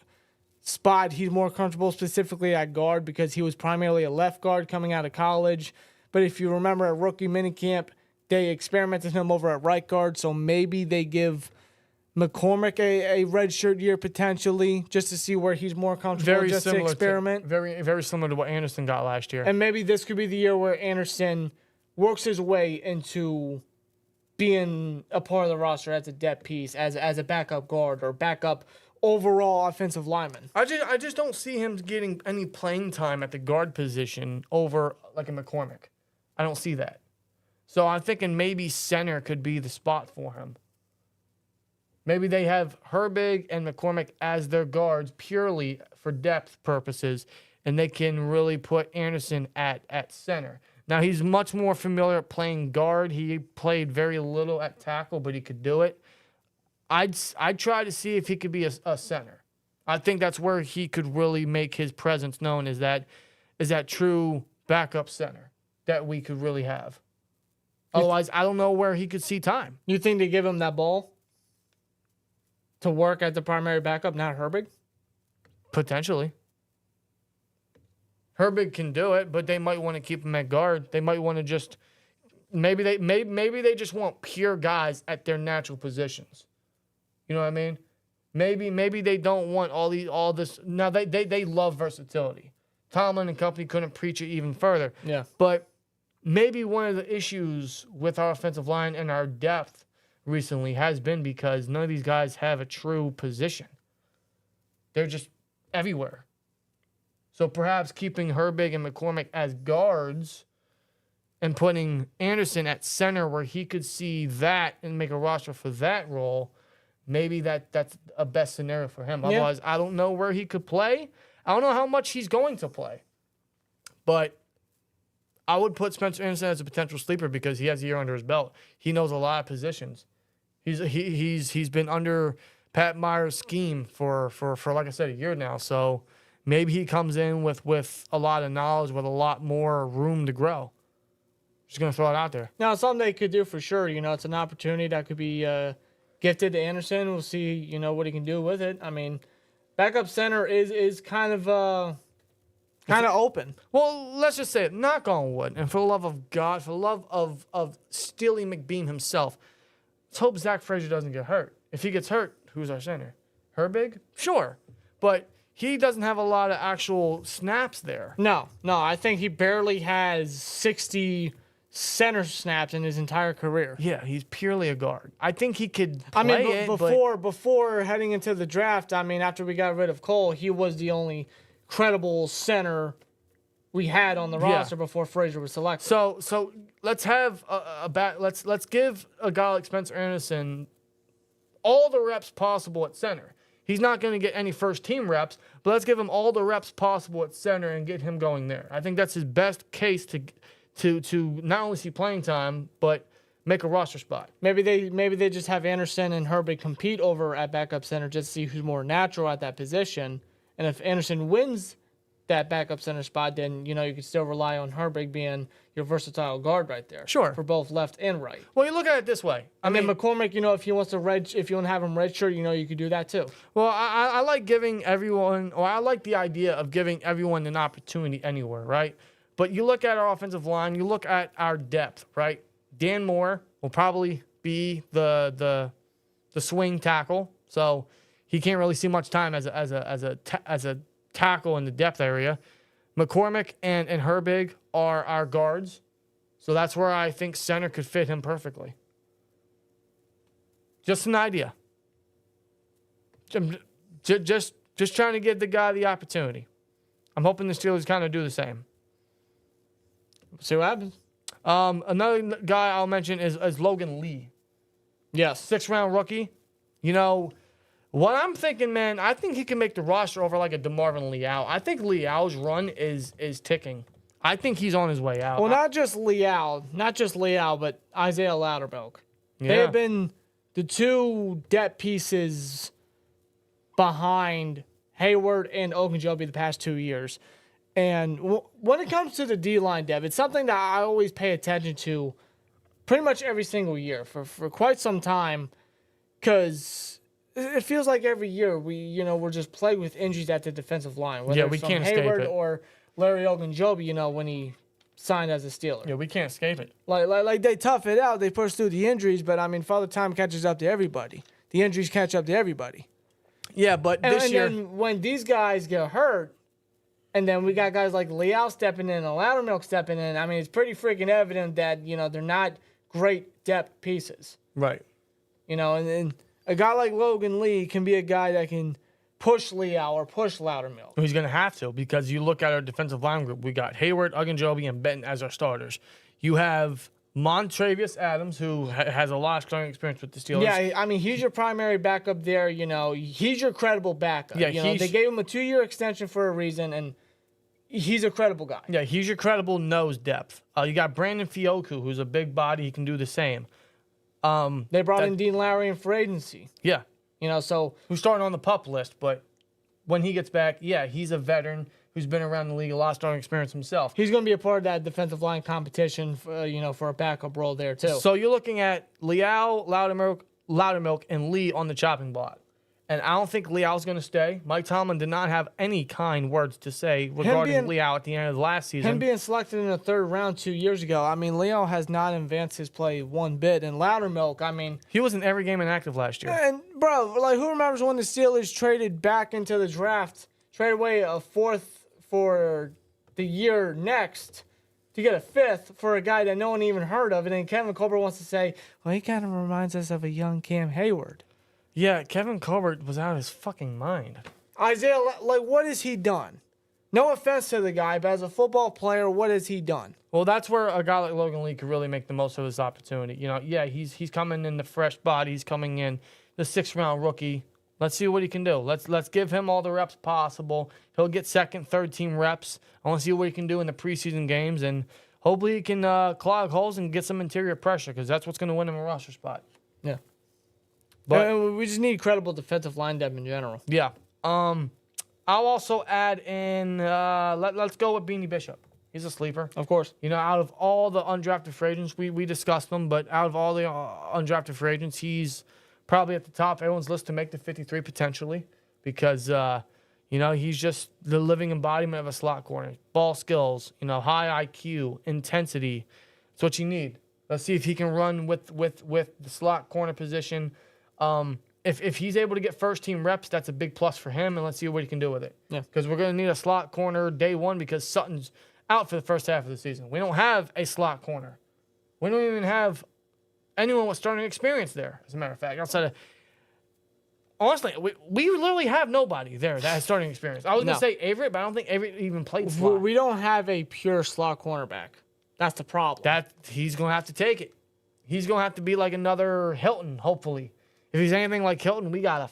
spot he's more comfortable, specifically at guard, because he was primarily a left guard coming out of college. But if you remember at rookie minicamp, they experimented him over at right guard, so maybe they give McCormick a redshirt year potentially, just to see where he's more comfortable, to experiment.
Very, very similar to what Anderson got last year.
And maybe this could be the year where Anderson works his way into being a part of the roster as a depth piece, as a backup guard or backup overall offensive lineman.
I just don't see him getting any playing time at the guard position over like a McCormick. I don't see that. So I'm thinking maybe center could be the spot for him. Maybe they have Herbig and McCormick as their guards purely for depth purposes, and they can really put Anderson at center. Now, he's much more familiar at playing guard. He played very little at tackle, but he could do it. I'd try to see if he could be a center. I think that's where he could really make his presence known, is that true backup center that we could really have. Otherwise, I don't know where he could see time.
You think they give him that ball to work as the primary backup, not Herbig?
Potentially. Herbig can do it, but they might want to keep him at guard. They might want to just maybe they just want pure guys at their natural positions. You know what I mean? Maybe they don't want all this. Now they love versatility. Tomlin and company couldn't preach it even further.
Yeah.
But maybe one of the issues with our offensive line and our depth recently has been because none of these guys have a true position. They're just everywhere. So perhaps keeping Herbig and McCormick as guards and putting Anderson at center where he could see that and make a roster for that role, maybe that's a best scenario for him. Otherwise, I don't know where he could play. I don't know how much he's going to play, but I would put Spencer Anderson as a potential sleeper because he has a year under his belt. He knows a lot of positions. He's been under Pat Meyer's scheme for like I said, a year now. So maybe he comes in with a lot of knowledge, with a lot more room to grow. Just gonna throw it out there.
Now, something they could do for sure. It's an opportunity that could be gifted to Anderson. We'll see, what he can do with it. I mean, backup center is kind of open.
Well, let's just say it. Knock on wood, and for the love of God, for the love of Steely McBeam himself, let's hope Zach Frazier doesn't get hurt. If he gets hurt, who's our center? Herbig? Sure, but he doesn't have a lot of actual snaps there.
No, I think he barely has 60 center snaps in his entire career.
Yeah, he's purely a guard. I think he could play
before heading into the draft, after we got rid of Cole, he was the only credible center we had on the roster before Frazier was selected.
So let's have let's give a guy like Spencer Anderson all the reps possible at center. He's not going to get any first team reps, but let's give him all the reps possible at center and get him going there. I think that's his best case to not only see playing time, but make a roster spot.
Maybe they just have Anderson and Herbig compete over at backup center just to see who's more natural at that position. And if Anderson wins that backup center spot, then, you can still rely on Herbig being your versatile guard right there.
Sure.
For both left and right.
Well, you look at it this way.
I mean, McCormick, if he wants to if you want to have him redshirt, you could do that too.
Well, I like giving everyone, or I like the idea of giving everyone an opportunity anywhere, right? But you look at our offensive line, you look at our depth, right? Dan Moore will probably be the swing tackle, so he can't really see much time as a tackle in the depth area. McCormick and Herbig are our guards, so that's where I think center could fit him perfectly. Just an idea. Just trying to give the guy the opportunity. I'm hoping the Steelers kind of do the same.
See what happens.
Another guy I'll mention is Logan Lee.
Yes.
6th-round rookie. What I'm thinking, man, I think he can make the roster over like a DeMarvin Leal. I think Leal's run is ticking. I think he's on his way out.
Well, not just Leal, but Isaiah Loudermilk.
Yeah.
They have been the two depth pieces behind Hayward and Ogunjobi the past 2 years. And when it comes to the D-line depth, it's something that I always pay attention to pretty much every single year for quite some time, because it feels like every year we're just plagued with injuries at the defensive line. Whether
we
it's
can't
from Hayward
escape it.
or Larry Ogunjobi, when he signed as a Steeler.
Yeah, we can't escape it.
Like they tough it out, they push through the injuries, but Father Time catches up to everybody. The injuries catch up to everybody.
Yeah, but this year,
then when these guys get hurt, and then we got guys like Leal stepping in and Loudermilk stepping in, it's pretty freaking evident that, they're not great depth pieces.
right.
And a guy like Logan Lee can be a guy that can push Leal or push Loudermilk.
He's going to have to, because you look at our defensive line group. We got Hayward, Ogunjobi, and Benton as our starters. You have Montravius Adams, who has a lot of starting experience with the Steelers.
Yeah, he's your primary backup there. He's your credible backup.
Yeah,
they gave him a 2-year extension for a reason, and he's a credible guy.
Yeah, he's your credible nose depth. You got Brandon Fioku, who's a big body. He can do the same.
They brought in Dean Lowry in for agency.
Yeah.
So
Who's starting on the PUP list, but when he gets back, he's a veteran who's been around the league, a lot of starting experience himself.
he's going to be a part of that defensive line competition, for a backup role there too.
So you're looking at Leal, Loudermilk, and Lee on the chopping block. And I don't think Leal's going to stay. Mike Tomlin did not have any kind words to say regarding Leal at the end of the last season.
Him being selected in the 3rd round 2 years ago, Leal has not advanced his play one bit. And Loudermilk,
he was in every game inactive last year.
And, bro, who remembers when the Steelers traded back into the draft, traded away a 4th for the year next to get a 5th for a guy that no one even heard of? And then Kevin Colbert wants to say, well, he kind of reminds us of a young Cam Hayward.
Yeah, Kevin Colbert was out of his fucking mind.
Isaiah, what has he done? No offense to the guy, but as a football player, what has he done?
Well, that's where a guy like Logan Lee could really make the most of his opportunity. He's coming in the fresh body. He's coming in the 6th-round rookie. Let's see what he can do. Let's give him all the reps possible. He'll get second, third team reps. I want to see what he can do in the preseason games, and hopefully he can clog holes and get some interior pressure because that's what's going to win him a roster spot.
Yeah.
But
we just need credible defensive line depth in general.
yeah. I'll also add in. Let's go with Beanie Bishop. He's a sleeper.
Of course.
You know, out of all the undrafted free agents, we discussed them, but out of all the undrafted free agents, he's probably at the top of everyone's list to make the 53 potentially because, you know, he's just the living embodiment of a slot corner. Ball skills, you know, high IQ, intensity. That's what you need. Let's see if he can run with the slot corner position. If he's able to get first team reps, that's a big plus for him, and let's see what he can do with it.
Yeah.
Because we're going to need a slot corner day one because Sutton's out for the first half of the season. We don't have a slot corner. We don't even have anyone with starting experience there, as a matter of fact. Outside of, honestly, we literally have nobody there that has starting experience. I was going to say Avery, but I don't think Avery even played slot.
We don't have a pure slot cornerback. That's the problem.
That he's going to have to take it. He's going to have to be like another Hilton, hopefully. If he's anything like Hilton, we got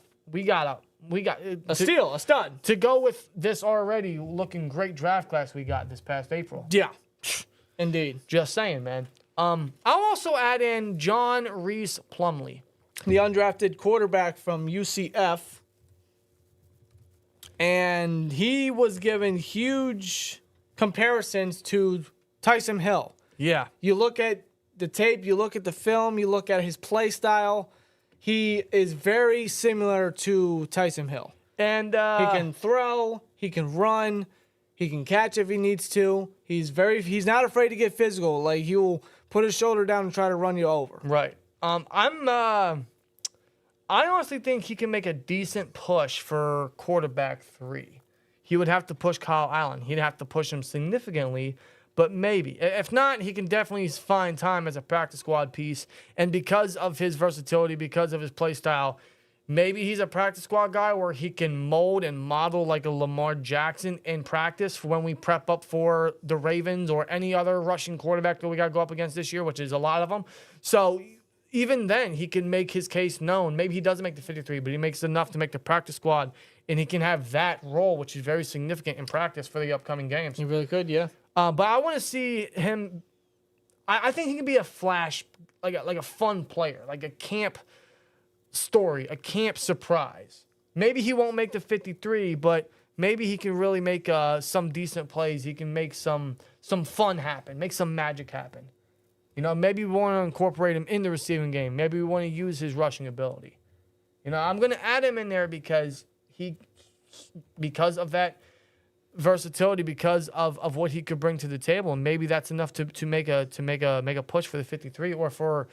a steal, a stud.
to go with this already looking great draft class we got this past April.
Yeah. Indeed.
Just saying, man. I'll also add in John Reese Plumlee.
The undrafted quarterback from UCF. And he was given huge comparisons to Tyson Hill.
Yeah.
You look at the tape, you look at the film, you look at his play style. He is very similar to Tyson Hill.
And
He can throw, he can run, he can catch if he needs to. He's not afraid to get physical. Like, he will put his shoulder down and try to run you over.
right. I honestly think he can make a decent push for quarterback 3. He would have to push Kyle Allen. He'd have to push him significantly, but maybe. If not, he can definitely find time as a practice squad piece. And because of his versatility, because of his play style, maybe he's a practice squad guy where he can mold and model like a Lamar Jackson in practice for when we prep up for the Ravens or any other rushing quarterback that we got to go up against this year, which is a lot of them. So even then, he can make his case known. Maybe he doesn't make the 53, but he makes enough to make the practice squad, and he can have that role, which is very significant in practice for the upcoming games.
He really could, yeah.
But I want to see him. I think he can be a flash, like a fun player, like a camp story, a camp surprise. Maybe he won't make the 53, but maybe he can really make some decent plays. He can make some fun happen, make some magic happen. You know, maybe we want to incorporate him in the receiving game. Maybe we want to use his rushing ability. You know, I'm going to add him in there because of that versatility, because of what he could bring to the table, and maybe that's enough to make a push for the 53 or for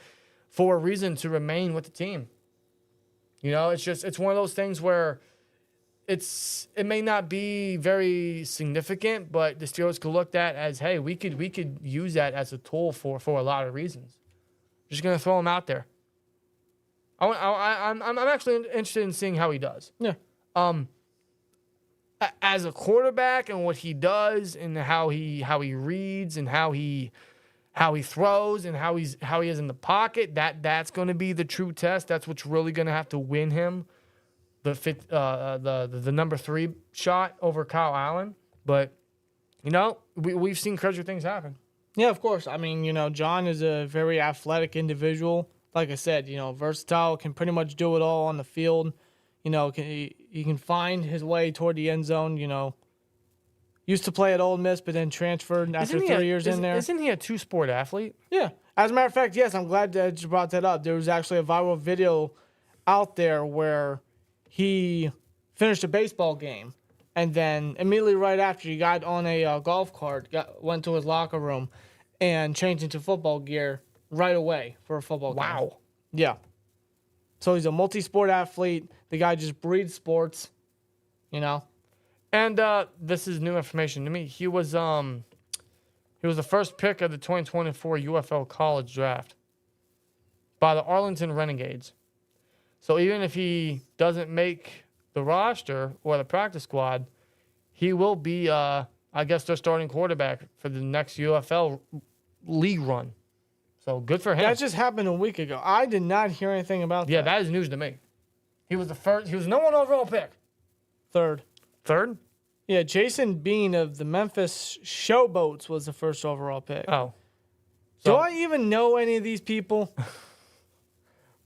a reason to remain with the team. You know, it's one of those things where it may not be very significant, but the Steelers could look at as, hey, we could use that as a tool for a lot of reasons. Just gonna throw him out there. I'm actually interested in seeing how he does.
Yeah.
As a quarterback and what he does and how he reads and how he throws and how he is in the pocket, that's going to be the true test. That's what's really going to have to win him the number 3 shot over Kyle Allen. But you know, we've seen crazier things happen.
Yeah, of course. I mean, you know, John is a very athletic individual. Like I said, you know, versatile, can pretty much do it all on the field. You know, he can find his way toward the end zone. You know, used to play at Ole Miss, but then transferred after 3 years in there.
Isn't he a 2-sport athlete?
Yeah. As a matter of fact, yes, I'm glad that you brought that up. There was actually a viral video out there where he finished a baseball game, and then immediately right after, he got on a golf cart, went to his locker room, and changed into football gear right away for a football game.
Wow.
Yeah. So he's a multi-sport athlete. The guy just breeds sports, you know.
And this is new information to me. He was the first pick of the 2024 UFL College Draft by the Arlington Renegades. So even if he doesn't make the roster or the practice squad, he will be, I guess, their starting quarterback for the next UFL league run. So good for him.
That just happened a week ago. I did not hear anything about that.
Yeah, that is news to me. He was the first. He was no one overall pick.
Third.
Third?
Yeah, Jason Bean of the Memphis Showboats was the first overall pick.
Oh.
Do I even know any of these people?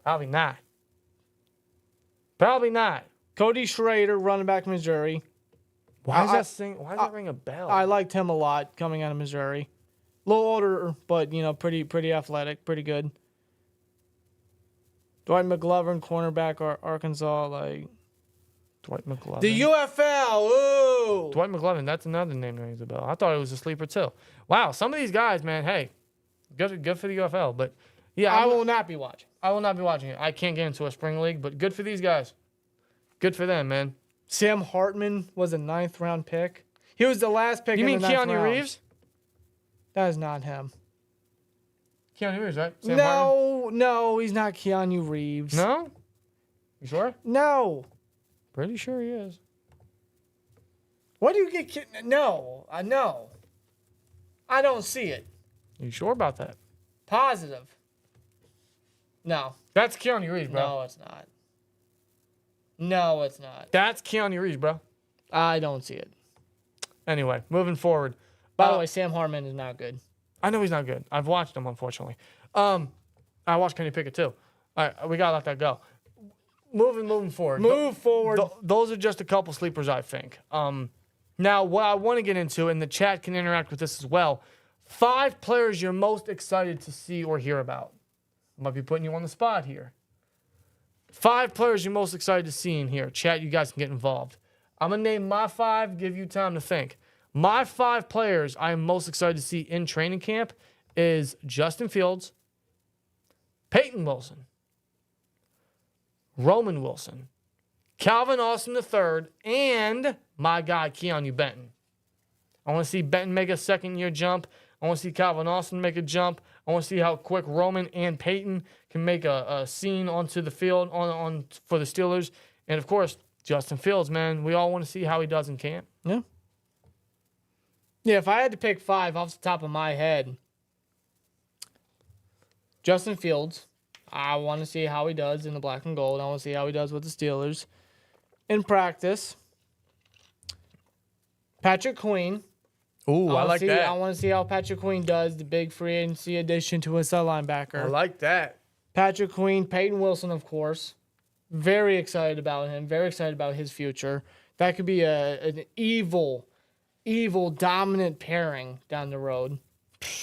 Probably not. Probably not.
Cody Schrader, running back, Missouri.
Why does that ring a bell?
I liked him a lot coming out of Missouri. A little older, but pretty athletic, pretty good. Dwight McGlover, cornerback, Arkansas, like
Dwight McGloven.
the UFL. Ooh.
Dwight McGloven, that's another name that rings a bell. I thought it was a sleeper too. Wow, some of these guys, man, hey, good for the UFL. But yeah,
I will not be watching.
I will not be watching it. I can't get into a spring league, but good for these guys. Good for them, man.
Sam Hartman was a 9th round pick. He was the last pick.
You
in
mean
the 9th
Keanu
round.
Reeves?
That is not him.
Keanu Reeves, right? Sam Hartman?
No, he's not Keanu Reeves.
No? You sure?
No.
Pretty sure he is.
What do you get? No, no. I don't see it.
You sure about that?
Positive. No.
That's Keanu Reeves, bro.
No, it's not. No, it's not.
That's Keanu Reeves, bro.
I don't see it.
Anyway, moving forward.
By the way, Sam Hartman is not good.
I know he's not good. I've watched him, unfortunately. I watched Kenny Pickett, too. All right, we got to let that go. Moving forward.
Move forward.
Those are just a couple sleepers, I think. Now, what I want to get into, and the chat can interact with this as well, 5 players you're most excited to see or hear about. I might be putting you on the spot here. 5 players you're most excited to see in here. Chat, you guys can get involved. I'm going to name my 5, give you time to think. My 5 players I am most excited to see in training camp is Justin Fields, Peyton Wilson, Roman Wilson, Calvin Austin III, and my guy, Keanu Benton. I want to see Benton make a second-year jump. I want to see Calvin Austin make a jump. I want to see how quick Roman and Peyton can make a scene onto the field on for the Steelers. And, of course, Justin Fields, man. We all want to see how he does in camp.
Yeah. Yeah, if I had to pick 5 off the top of my head, Justin Fields. I want to see how he does in the black and gold. I want to see how he does with the Steelers in practice. Patrick Queen.
Ooh, I like that.
I want to see how Patrick Queen does, the big free agency addition to his linebacker.
I like that.
Patrick Queen, Peyton Wilson, of course. Very excited about him. Very excited about his future. That could be an evil, dominant pairing down the road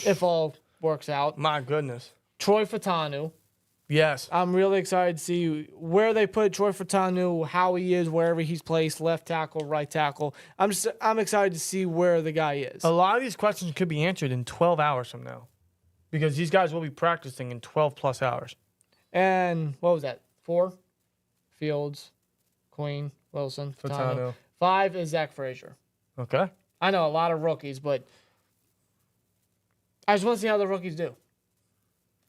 if all works out.
My goodness.
Troy Fatanu.
Yes.
I'm really excited to see where they put Troy Fatanu, how he is, wherever he's placed, left tackle, right tackle. I'm excited to see where the guy is.
A lot of these questions could be answered in 12 hours from now because these guys will be practicing in 12-plus hours.
And what was that? 4? Fields, Queen, Wilson, Fatanu. 5 is Zach Frazier.
Okay.
I know a lot of rookies, but I just want to see how the rookies do.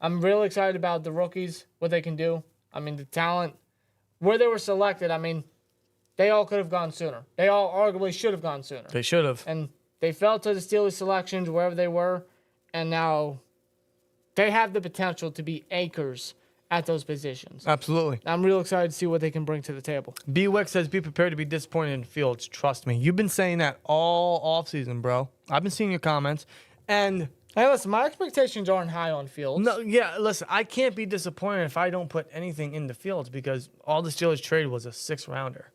I'm really excited about the rookies, what they can do. I mean, the talent, where they were selected, I mean, they all could have gone sooner. They all arguably should have gone sooner.
They should have.
And they fell to the Steelers selections wherever they were, and now they have the potential to be anchors at those positions.
Absolutely.
I'm real excited to see what they can bring to the table.
B-Wick says, be prepared to be disappointed in Fields. Trust me. You've been saying that all offseason, bro. I've been seeing your comments. And
hey, listen, my expectations aren't high on Fields.
no, yeah, listen, I can't be disappointed if I don't put anything into Fields because all the Steelers trade was a 6th-rounder.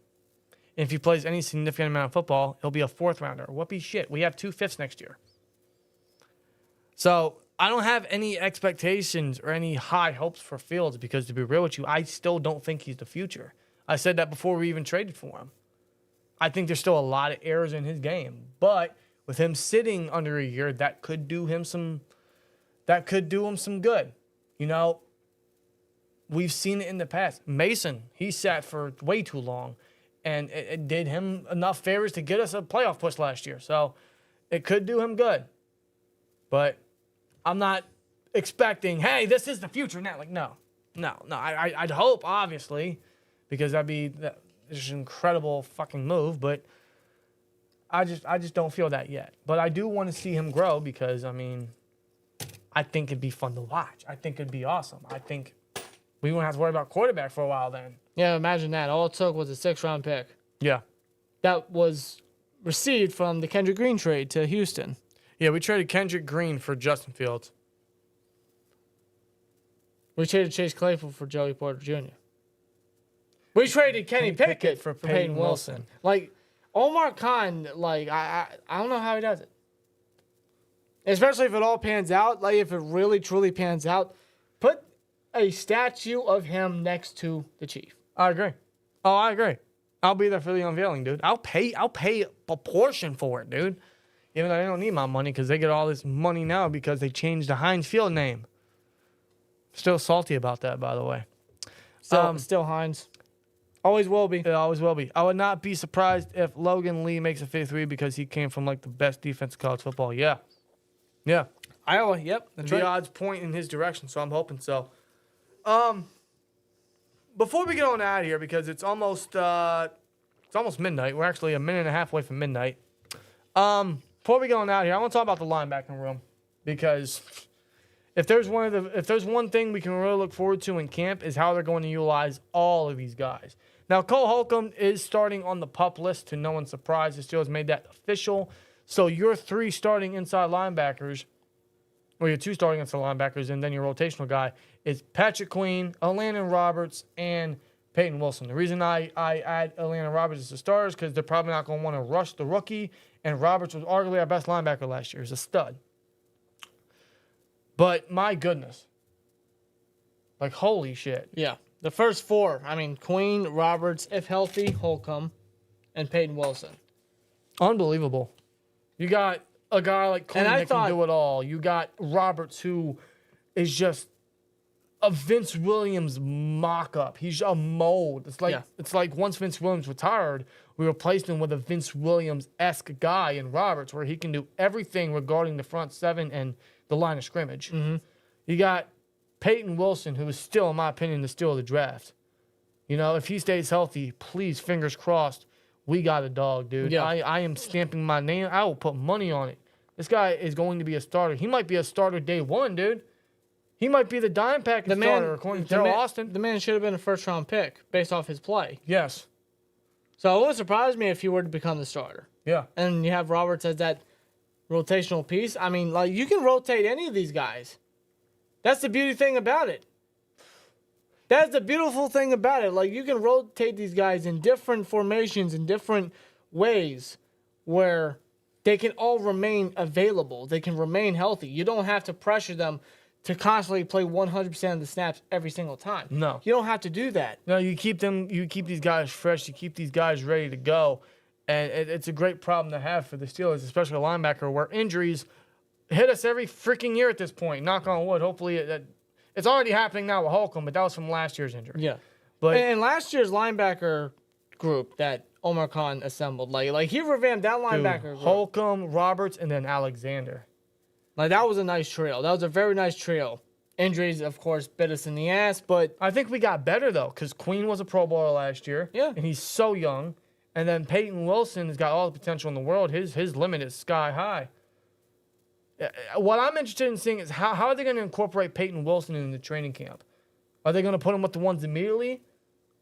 And if he plays any significant amount of football, he'll be a 4th-rounder. Whoopee shit. We have 2 5ths next year. So I don't have any expectations or any high hopes for Fields because, to be real with you, I still don't think he's the future. I said that before we even traded for him. I think there's still a lot of errors in his game. But with him sitting under a year, that could do him some good. You know, we've seen it in the past. Mason, he sat for way too long, and it did him enough favors to get us a playoff push last year. So it could do him good. But I'm not expecting, hey, this is the future now. Like, no. I'd hope, obviously, because that'd be just an incredible fucking move. But I just don't feel that yet. But I do want to see him grow because, I mean, I think it'd be fun to watch. I think it'd be awesome. I think We won't have to worry about quarterback for a while then.
Yeah, imagine that. All it took was a 6th-round pick.
Yeah.
That was received from the Kendrick Green trade to Houston.
Yeah, we traded Kendrick Green for Justin Fields.
We traded Chase Claypool for Joey Porter Jr. We traded Kenny Pickett for Peyton Wilson. Like, Omar Khan, like, I don't know how he does it. Especially if it all pans out. Like, if it really, truly pans out, put a statue of him next to the Chief.
I agree. Oh, I agree. I'll be there for the unveiling, dude. I'll pay a portion for it, dude. Even though they don't need my money because they get all this money now because they changed the Heinz Field name. Still salty about that, by the way.
Still Heinz. Always will be.
It always will be. I would not be surprised if Logan Lee makes a 53 because he came from like the best defense in college football. Yeah.
Iowa, yep. That's
The
right.
odds point in his direction, so I'm hoping so. Before we get on out of here, because it's almost midnight. We're actually a minute and a half away from midnight. Before we get on out of here, I want to talk about the linebacking room because if there's one thing we can really look forward to in camp is how they're going to utilize all of these guys. Now, Cole Holcomb is starting on the PUP list, to no one's surprise. The Steelers made that official. So your 3 starting inside linebackers, or your 2 starting inside linebackers, and then your rotational guy is Patrick Queen, Elandon Roberts, and Peyton Wilson. The reason I add Elandon Roberts as the starters because they're probably not going to want to rush the rookie, and Roberts was arguably our best linebacker last year. He's a stud. But my goodness. Like, holy shit.
Yeah. The first 4, I mean, Queen, Roberts, if healthy, Holcomb, and Peyton Wilson.
Unbelievable. You got a guy like Queen that can do it all. You got Roberts, who is just a Vince Williams mock-up. He's a mold. It's like once Vince Williams retired, we replaced him with a Vince Williams-esque guy in Roberts, where he can do everything regarding the front 7 and the line of scrimmage. Mm-hmm. You got Peyton Wilson, who is still, in my opinion, the steal of the draft. You know, if he stays healthy, please, fingers crossed, we got a dog, dude.
Yeah.
I am stamping my name. I will put money on it. This guy is going to be a starter. He might be a starter day 1, dude. He might be the dime package starter, according to Daryl Austin.
The man should have been a first-round pick based off his play.
Yes.
So it wouldn't surprise me if he were to become the starter.
Yeah.
And you have Roberts as that rotational piece. I mean, like, you can rotate any of these guys. That's the beauty thing about it. That's the beautiful thing about it. Like, you can rotate these guys in different formations, in different ways, where they can all remain available. They can remain healthy. You don't have to pressure them to constantly play 100% of the snaps every single time.
No.
You don't have to do that.
No, you keep these guys fresh. You keep these guys ready to go. And it's a great problem to have for the Steelers, especially a linebacker, where injuries hit us every freaking year at this point. Knock on wood. Hopefully it's already happening now with Holcomb, but that was from last year's injury.
Yeah.
But
and last year's linebacker group that Omar Khan assembled, like he revamped that linebacker group.
Holcomb, Roberts, and then Alexander.
Like, that was a nice trio. That was a very nice trio. Injuries, of course, bit us in the ass, but
I think we got better, though, because Queen was a Pro Bowler last year.
Yeah.
And he's so young. And then Peyton Wilson has got all the potential in the world. His limit is sky high. What I'm interested in seeing is how are they going to incorporate Peyton Wilson into the training camp? Are they going to put him with the ones immediately?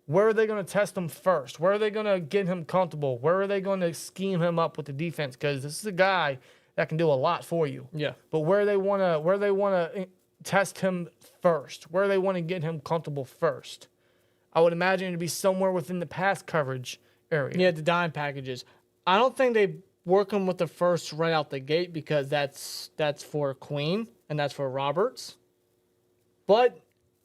Where are they going to test him first? Where are they going to get him comfortable? Where are they going to scheme him up with the defense? Because this is a guy that can do a lot for you.
yeah.
But where they want to test him first, where they want to get him comfortable first, I would imagine it'd be somewhere within the pass coverage area.
Yeah, the dime packages. I don't think they work him with the first right out the gate because that's for Queen and that's for Roberts. But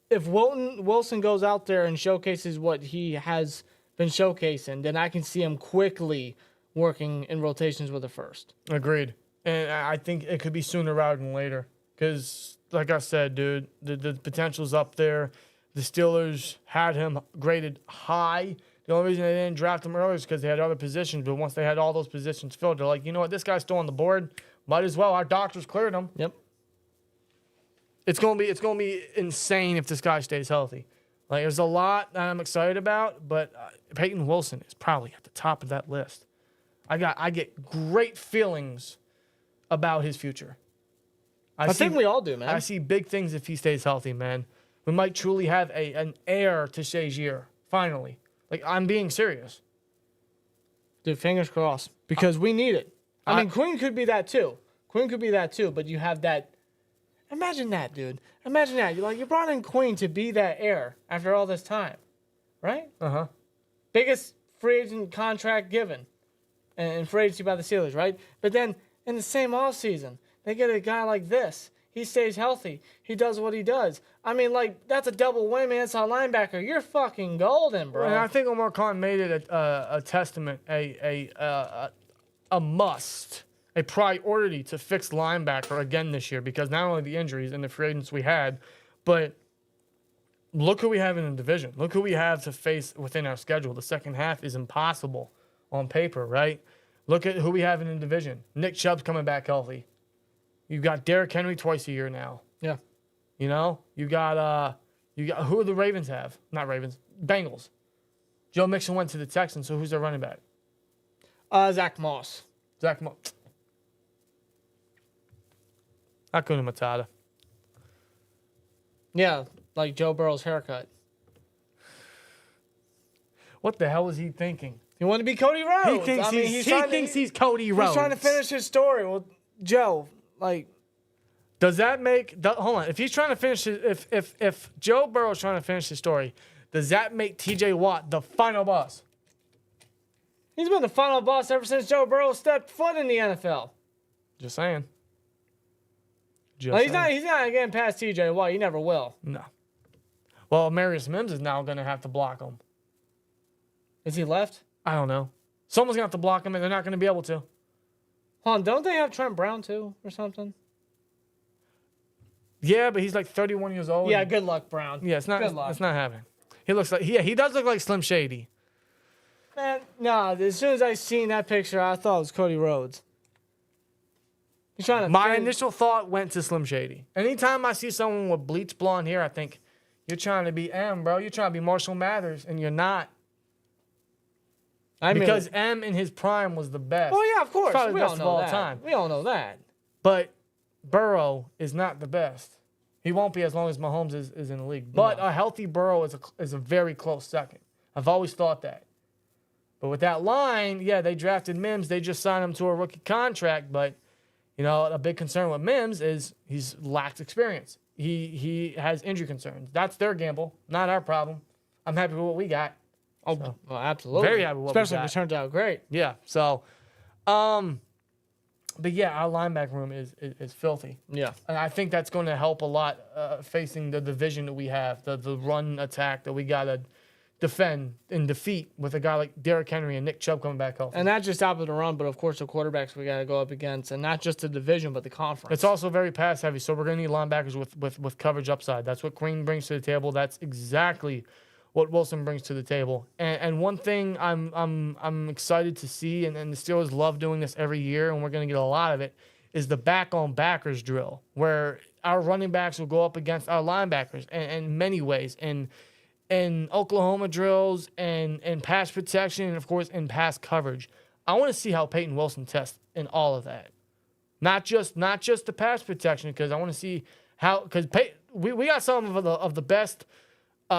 if Wilson goes out there and showcases what he has been showcasing, then I can see him quickly working in rotations with the first.
Agreed. And I think it could be sooner rather than later. Because, like I said, dude, the potential's up there. The Steelers had him graded high. The only reason they didn't draft him earlier is because they had other positions. But once they had all those positions filled, they're like, you know what, this guy's still on the board. Might as well. Our doctors cleared him.
Yep.
It's gonna be insane if this guy stays healthy. Like, there's a lot that I'm excited about, but Peyton Wilson is probably at the top of that list. I get great feelings about his future.
I think we all do, man.
I see big things if he stays healthy, man. We might truly have an heir to Shazier, finally. Like, I'm being serious.
Dude, fingers crossed. Because we need it. I mean, Queen could be that too. But you have that. Imagine that, dude. Imagine that. You brought in Queen to be that heir after all this time. Right?
Uh-huh.
Biggest free agent contract given in free agency by the Steelers, right? But then in the same offseason, they get a guy like this. He stays healthy. He does what he does. I mean, like, that's a double whammy inside linebacker. You're fucking golden, bro.
And I think Omar Khan made it a testament, a must, a priority to fix linebacker again this year, because not only the injuries and the free agents we had, but look who we have in the division. Look who we have to face within our schedule. The second half is impossible on paper, right? Look at who we have in the division. Nick Chubb's coming back healthy. You've got Derrick Henry twice a year now.
Yeah.
You know, you got who do the Ravens have? Not Ravens, Bengals. Joe Mixon went to the Texans, so who's their running back?
Zach Moss.
Hakuna Matata.
Yeah, like Joe Burrow's haircut.
What the hell is he thinking?
You want to be Cody Rhodes.
He thinks he's Cody Rhodes.
He's trying to finish his story. Well, Joe, like,
does that make? Hold on. If he's trying to finish, if Joe Burrow's trying to finish his story, does that make T.J. Watt the final boss?
He's been the final boss ever since Joe Burrow stepped foot in the NFL.
Just saying.
He's not getting past T.J. Watt. He never will.
No. Well, Marius Mims is now going to have to block him.
Is he left?
I don't know. Someone's going to have to block him, and they're not going to be able to.
Hold on, don't they have Trent Brown too, or something?
Yeah, but he's like 31 years old.
Yeah, good luck, Brown.
Yeah, it's not.
Good luck.
It's not happening. He looks like he does look like Slim Shady.
Man, no. As soon as I seen that picture, I thought it was Cody Rhodes. He's trying to.
My initial thought went to Slim Shady. Anytime I see someone with bleach blonde hair, I think you're trying to be M, bro. You're trying to be Marshall Mathers, and you're not. Because M in his prime was the best.
Oh yeah, of course.
Probably
We
the
all
best
know
of all
that.
time.
We all know that.
But Burrow is not the best. He won't be as long as Mahomes is in the league. But a healthy Burrow is a very close second. I've always thought that. But with that line, yeah, they drafted Mims. They just signed him to a rookie contract. But, you know, a big concern with Mims is he's lacks experience. He has injury concerns. That's their gamble, not our problem. I'm happy with what we got.
Oh, so, well, absolutely.
Very happy with what we
Especially
got.
if it turns out great.
Yeah. So, but yeah, our linebacker room is filthy.
Yeah.
And I think that's going to help a lot facing the division that we have, the run attack that we got to defend and defeat with a guy like Derrick Henry and Nick Chubb coming back healthy.
And not just top of the run, but of course the quarterbacks we got to go up against, and not just the division, but the conference.
It's also very pass heavy, so we're going to need linebackers with coverage upside. That's what Queen brings to the table. That's exactly what Wilson brings to the table. And one thing I'm excited to see, and the Steelers love doing this every year, and we're going to get a lot of it, is the back-on-backers drill, where our running backs will go up against our linebackers in many ways, in Oklahoma drills, and pass protection, and, of course, in pass coverage. I want to see how Peyton Wilson tests in all of that. Not just the pass protection, because I want to see how – because we got some of the best –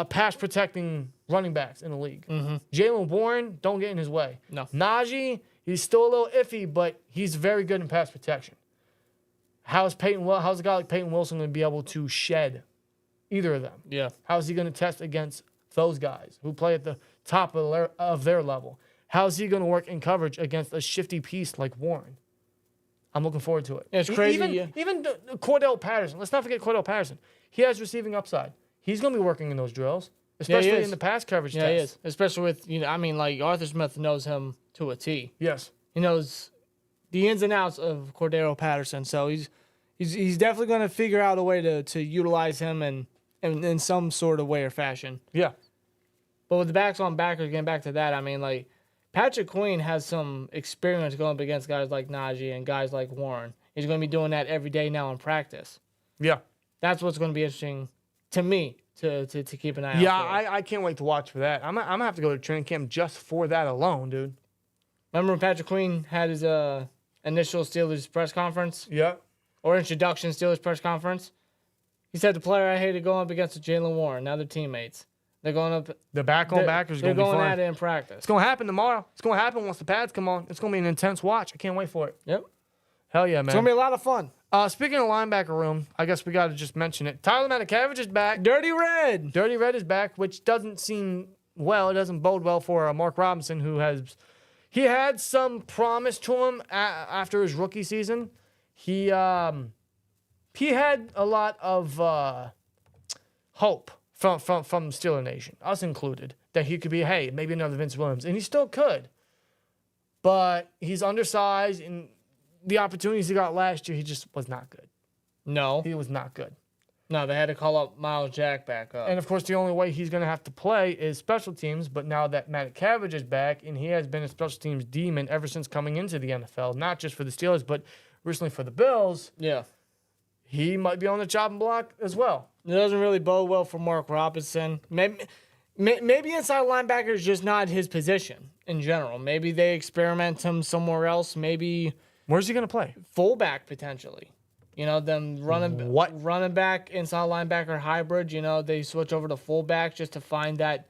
pass protecting running backs in the league.
Mm-hmm.
Jalen Warren, don't get in his way.
No.
Naji, he's still a little iffy, but he's very good in pass protection. How's a guy like Peyton Wilson going to be able to shed either of them?
Yeah.
How's he going to test against those guys who play at the top of their level? How's he going to work in coverage against a shifty piece like Warren? I'm looking forward to it.
It's crazy.
Even Cordell Patterson. Let's not forget Cordell Patterson. He has receiving upside. He's going to be working in those drills, especially in the pass coverage test.
Yeah, he is. Especially with, like Arthur Smith knows him to a T.
Yes.
He knows the ins and outs of Cordero Patterson. So he's definitely going to figure out a way to utilize him in some sort of way or fashion.
Yeah.
But with the backs on backers, getting back to that, Patrick Queen has some experience going up against guys like Naji and guys like Warren. He's going to be doing that every day now in practice.
Yeah.
That's what's going to be interesting to me to keep an eye out
Yeah,
for.
I can't wait to watch for that. I'm going to have to go to training camp just for that alone, dude.
Remember when Patrick Queen had his initial Steelers press conference?
Yeah.
Or introduction Steelers press conference? He said the player I hated going up against was Jalen Warren. Now they're teammates. They're going up.
The back on back is going to be fun.
They're going at it in practice.
It's going to happen tomorrow. It's going to happen once the pads come on. It's going to be an intense watch. I can't wait for it.
Yep.
Hell yeah, man.
It's going to be a lot of fun.
Speaking of linebacker room, I guess we got to just mention it. Tyler Matakavich is back.
Dirty Red.
Dirty Red is back, which doesn't seem well. It doesn't bode well for Mark Robinson, who he had some promise to him after his rookie season. He had a lot of hope from Steeler Nation, us included, that he could be, hey, maybe another Vince Williams. And he still could. But he's undersized, and the opportunities he got last year, he just was not good.
No.
He was not good.
No, they had to call up Miles Jack back up.
And, of course, the only way he's going to have to play is special teams. But now that Matakavich is back, and he has been a special teams demon ever since coming into the NFL, not just for the Steelers, but recently for the Bills,
yeah,
he might be on the chopping block as well.
It doesn't really bode well for Mark Robinson. Maybe inside linebacker is just not his position in general. Maybe they experiment him somewhere else. Maybe
where's he going to play?
Fullback potentially. You know, them running back, inside linebacker hybrid. You know, they switch over to fullback just to find that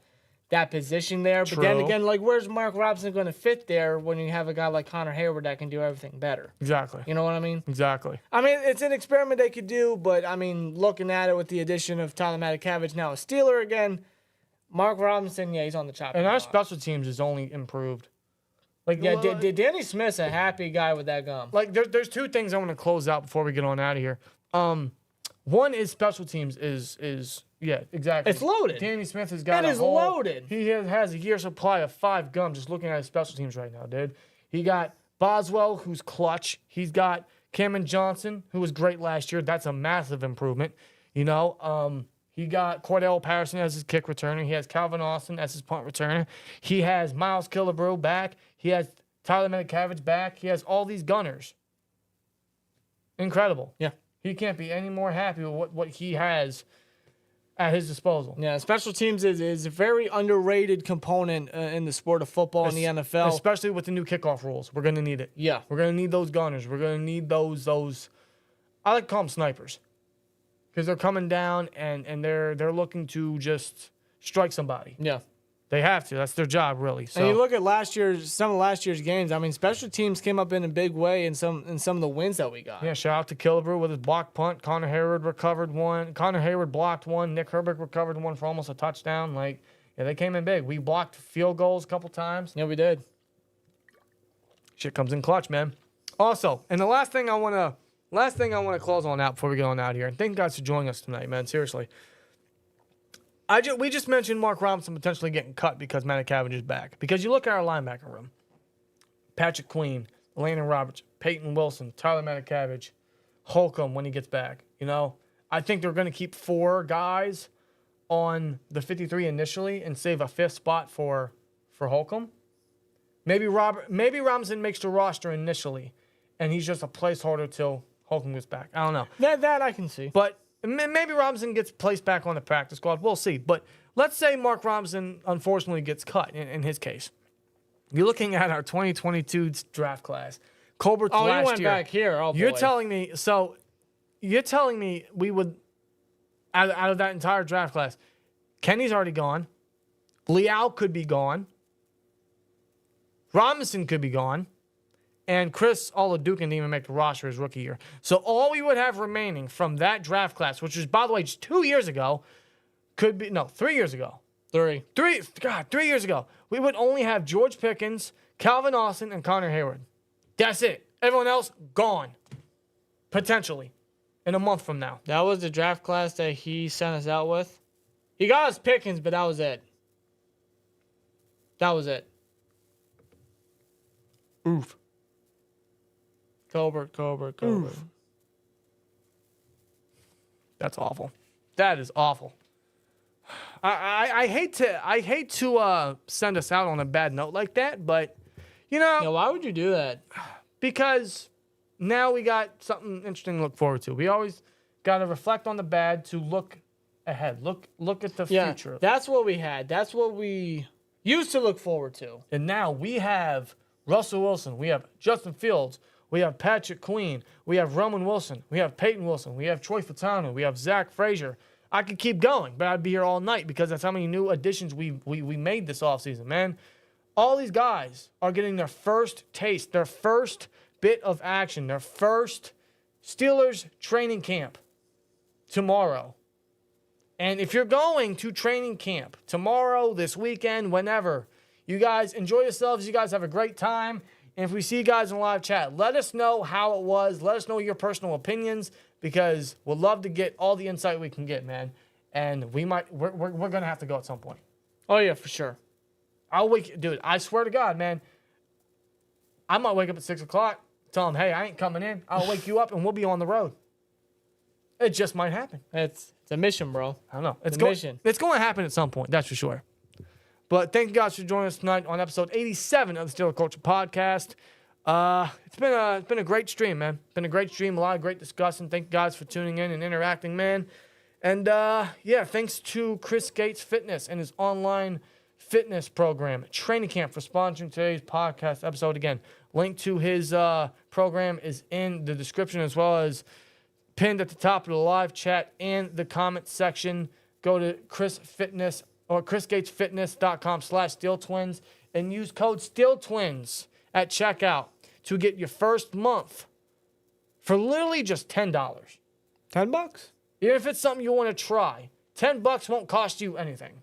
position there.
True.
But then again, like, where's Mark Robinson going to fit there when you have a guy like Connor Hayward that can do everything better?
Exactly.
You know what I mean?
Exactly.
I mean, it's an experiment they could do, but, I mean, looking at it with the addition of Tyler Matakavich, now a Steeler again, Mark Robinson, yeah, he's on the chopping
And our
block.
special teams is only improved. Like,
Yeah, Danny Smith's a happy guy with that gum.
Like, there's two things I want to close out before we get on out of here. One is special teams is yeah, exactly.
It's loaded.
Danny Smith has got
It is loaded.
He has a year supply of 5 gum just looking at his special teams right now, dude. He got Boswell, who's clutch. He's got Cameron Johnson, who was great last year. That's a massive improvement. You know, he got Cordell Patterson as his kick returner. He has Calvin Austin as his punt returner. He has Miles Killebrew back. He has Tyler Matakavich back. He has all these gunners. Incredible.
Yeah.
He can't be any more happy with what he has at his disposal.
Yeah, special teams is a very underrated component in the sport of football in the NFL.
Especially with the new kickoff rules. We're going to need it.
Yeah.
We're going to need those gunners. We're going to need those I like to call them snipers. Because they're coming down and they're looking to just strike somebody.
Yeah.
They have to. That's their job, really. So
And you look at some of last year's games. I mean, special teams came up in a big way in some of the wins that we got.
yeah, shout out to Killebrew with his block punt. Connor Hayward recovered one. Connor Hayward blocked one. Nick Herbig recovered one for almost a touchdown. Like, yeah, they came in big. We blocked field goals a couple times.
Yeah, we did.
Shit comes in clutch, man. Also, and the last thing I want to close on out before we get on out here, and thank you guys for joining us tonight, man. Seriously. We just mentioned Mark Robinson potentially getting cut because Matakavich is back. Because you look at our linebacker room. Patrick Queen, Landon Roberts, Peyton Wilson, Tyler Matakavich, Holcomb when he gets back. You know, I think they're going to keep 4 guys on the 53 initially and save a 5th spot for Holcomb. Maybe Robinson makes the roster initially, and he's just a placeholder till Holcomb gets back. I don't know.
That I can see.
But maybe Robinson gets placed back on the practice squad. We'll see. But let's say Mark Robinson, unfortunately, gets cut in his case. You're looking at our 2022 draft class. Colbert's last year.
Oh, you went back here. Oh, boy.
You're telling me we would, out of that entire draft class, Kenny's already gone. Leal could be gone. Robinson could be gone. And Chris Oladukin didn't even make the roster his rookie year. So all we would have remaining from that draft class, which was, by the way, just 2 years ago, 3 years ago. 3 years ago. We would only have George Pickens, Calvin Austin, and Connor Hayward. That's it. Everyone else, gone. Potentially. In a month from now.
That was the draft class that he sent us out with. He got us Pickens, but that was it.
Oof.
Colbert.
Oof. That's awful. That is awful. I hate to send us out on a bad note like that, but you know,
Yeah, why would you do that?
because now we got something interesting to look forward to. We always got to reflect on the bad to look ahead. Look at the future.
That's what we had. That's what we used to look forward to.
And now we have Russell Wilson. We have Justin Fields. We have Patrick Queen. We have Roman Wilson. We have Peyton Wilson. We have Troy Fatano. We have Zach Frazier. I could keep going, but I'd be here all night because that's how many new additions we made this offseason, man. All these guys are getting their first taste, their first bit of action, their first Steelers training camp tomorrow. And if you're going to training camp tomorrow, this weekend, whenever, you guys enjoy yourselves. You guys have a great time. And if we see you guys in live chat, let us know how it was. Let us know your personal opinions because we'll love to get all the insight we can get, man. And we're going to have to go at some point.
Oh, yeah, for sure.
Dude, I swear to God, man, I might wake up at 6 o'clock, tell them, hey, I ain't coming in. I'll wake you up and we'll be on the road. It just might happen.
It's a mission, bro.
I don't know.
It's a mission.
It's going to happen at some point, that's for sure. But thank you guys for joining us tonight on episode 87 of the Steeler Culture Podcast. It's been a great stream, man. Been a great stream, a lot of great discussion. Thank you guys for tuning in and interacting, man. And thanks to Chris Gates Fitness and his online fitness program, Training Camp, for sponsoring today's podcast episode. Again, link to his program is in the description as well as pinned at the top of the live chat and the comment section. Go to chrisgatesfitness.com/SteelTwins and use code SteelTwins at checkout to get your first month for literally just $10.
$10?
Even if it's something you want to try, $10 won't cost you anything.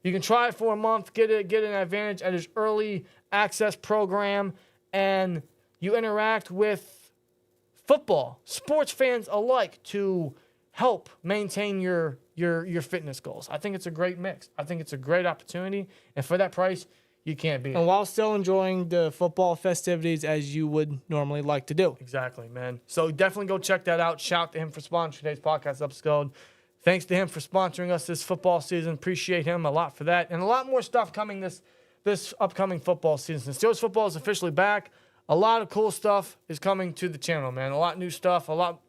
You can try it for a month, get an advantage at his early access program, and you interact with football, sports fans alike to help maintain your fitness goals. I think it's a great mix. I think it's a great opportunity, and for that price, you can't beat it.
And while still enjoying the football festivities as you would normally like to do.
Exactly, man. So definitely go check that out. Shout to him for sponsoring today's podcast episode. Thanks to him for sponsoring us this football season. Appreciate him a lot for that. And a lot more stuff coming this upcoming football season. Steelers football is officially back. A lot of cool stuff is coming to the channel, man. A lot of new stuff, a lot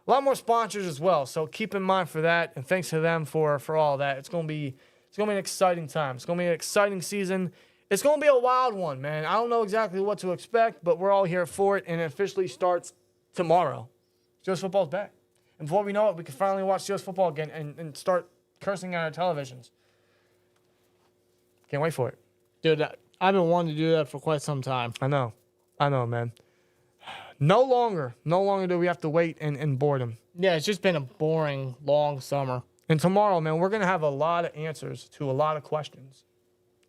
more sponsors as well. So keep in mind for that. And thanks to them for all that. It's gonna be an exciting time. It's gonna be an exciting season. It's gonna be a wild one, man. I don't know exactly what to expect, but we're all here for it, and it officially starts tomorrow. Steelers football's back. And before we know it, we can finally watch Steelers football again and start cursing at our televisions. Can't wait for it.
Dude, I've been wanting to do that for quite some time.
I know, man. No longer do we have to wait and boredom.
Yeah, it's just been a boring, long summer.
And tomorrow, man, we're going to have a lot of answers to a lot of questions.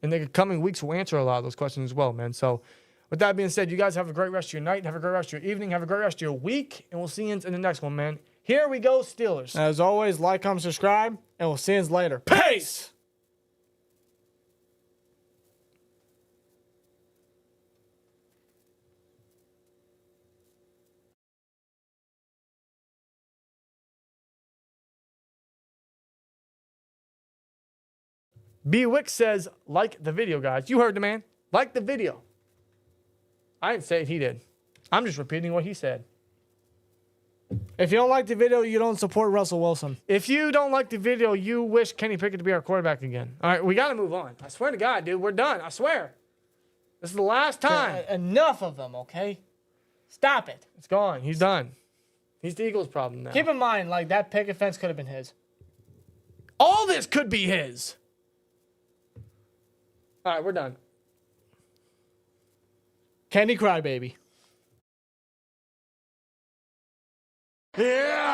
And the coming weeks will answer a lot of those questions as well, man. So with that being said, you guys have a great rest of your night. Have a great rest of your evening. Have a great rest of your week. And we'll see you in the next one, man. Here we go, Steelers.
As always, like, comment, subscribe, and we'll see you later.
Peace! B. Wick says, like the video, guys. You heard the man. Like the video. I didn't say it, he did. I'm just repeating what he said.
If you don't like the video, you don't support Russell Wilson.
If you don't like the video, you wish Kenny Pickett to be our quarterback again. All right, we got to move on. I swear to God, dude, we're done. I swear. This is the last time.
Enough of them, okay? Stop it.
It's gone. He's done. He's the Eagles' problem now.
Keep in mind, like, that picket fence could have been his.
All this could be his. All right, we're done.
Candy Crybaby.
Yeah!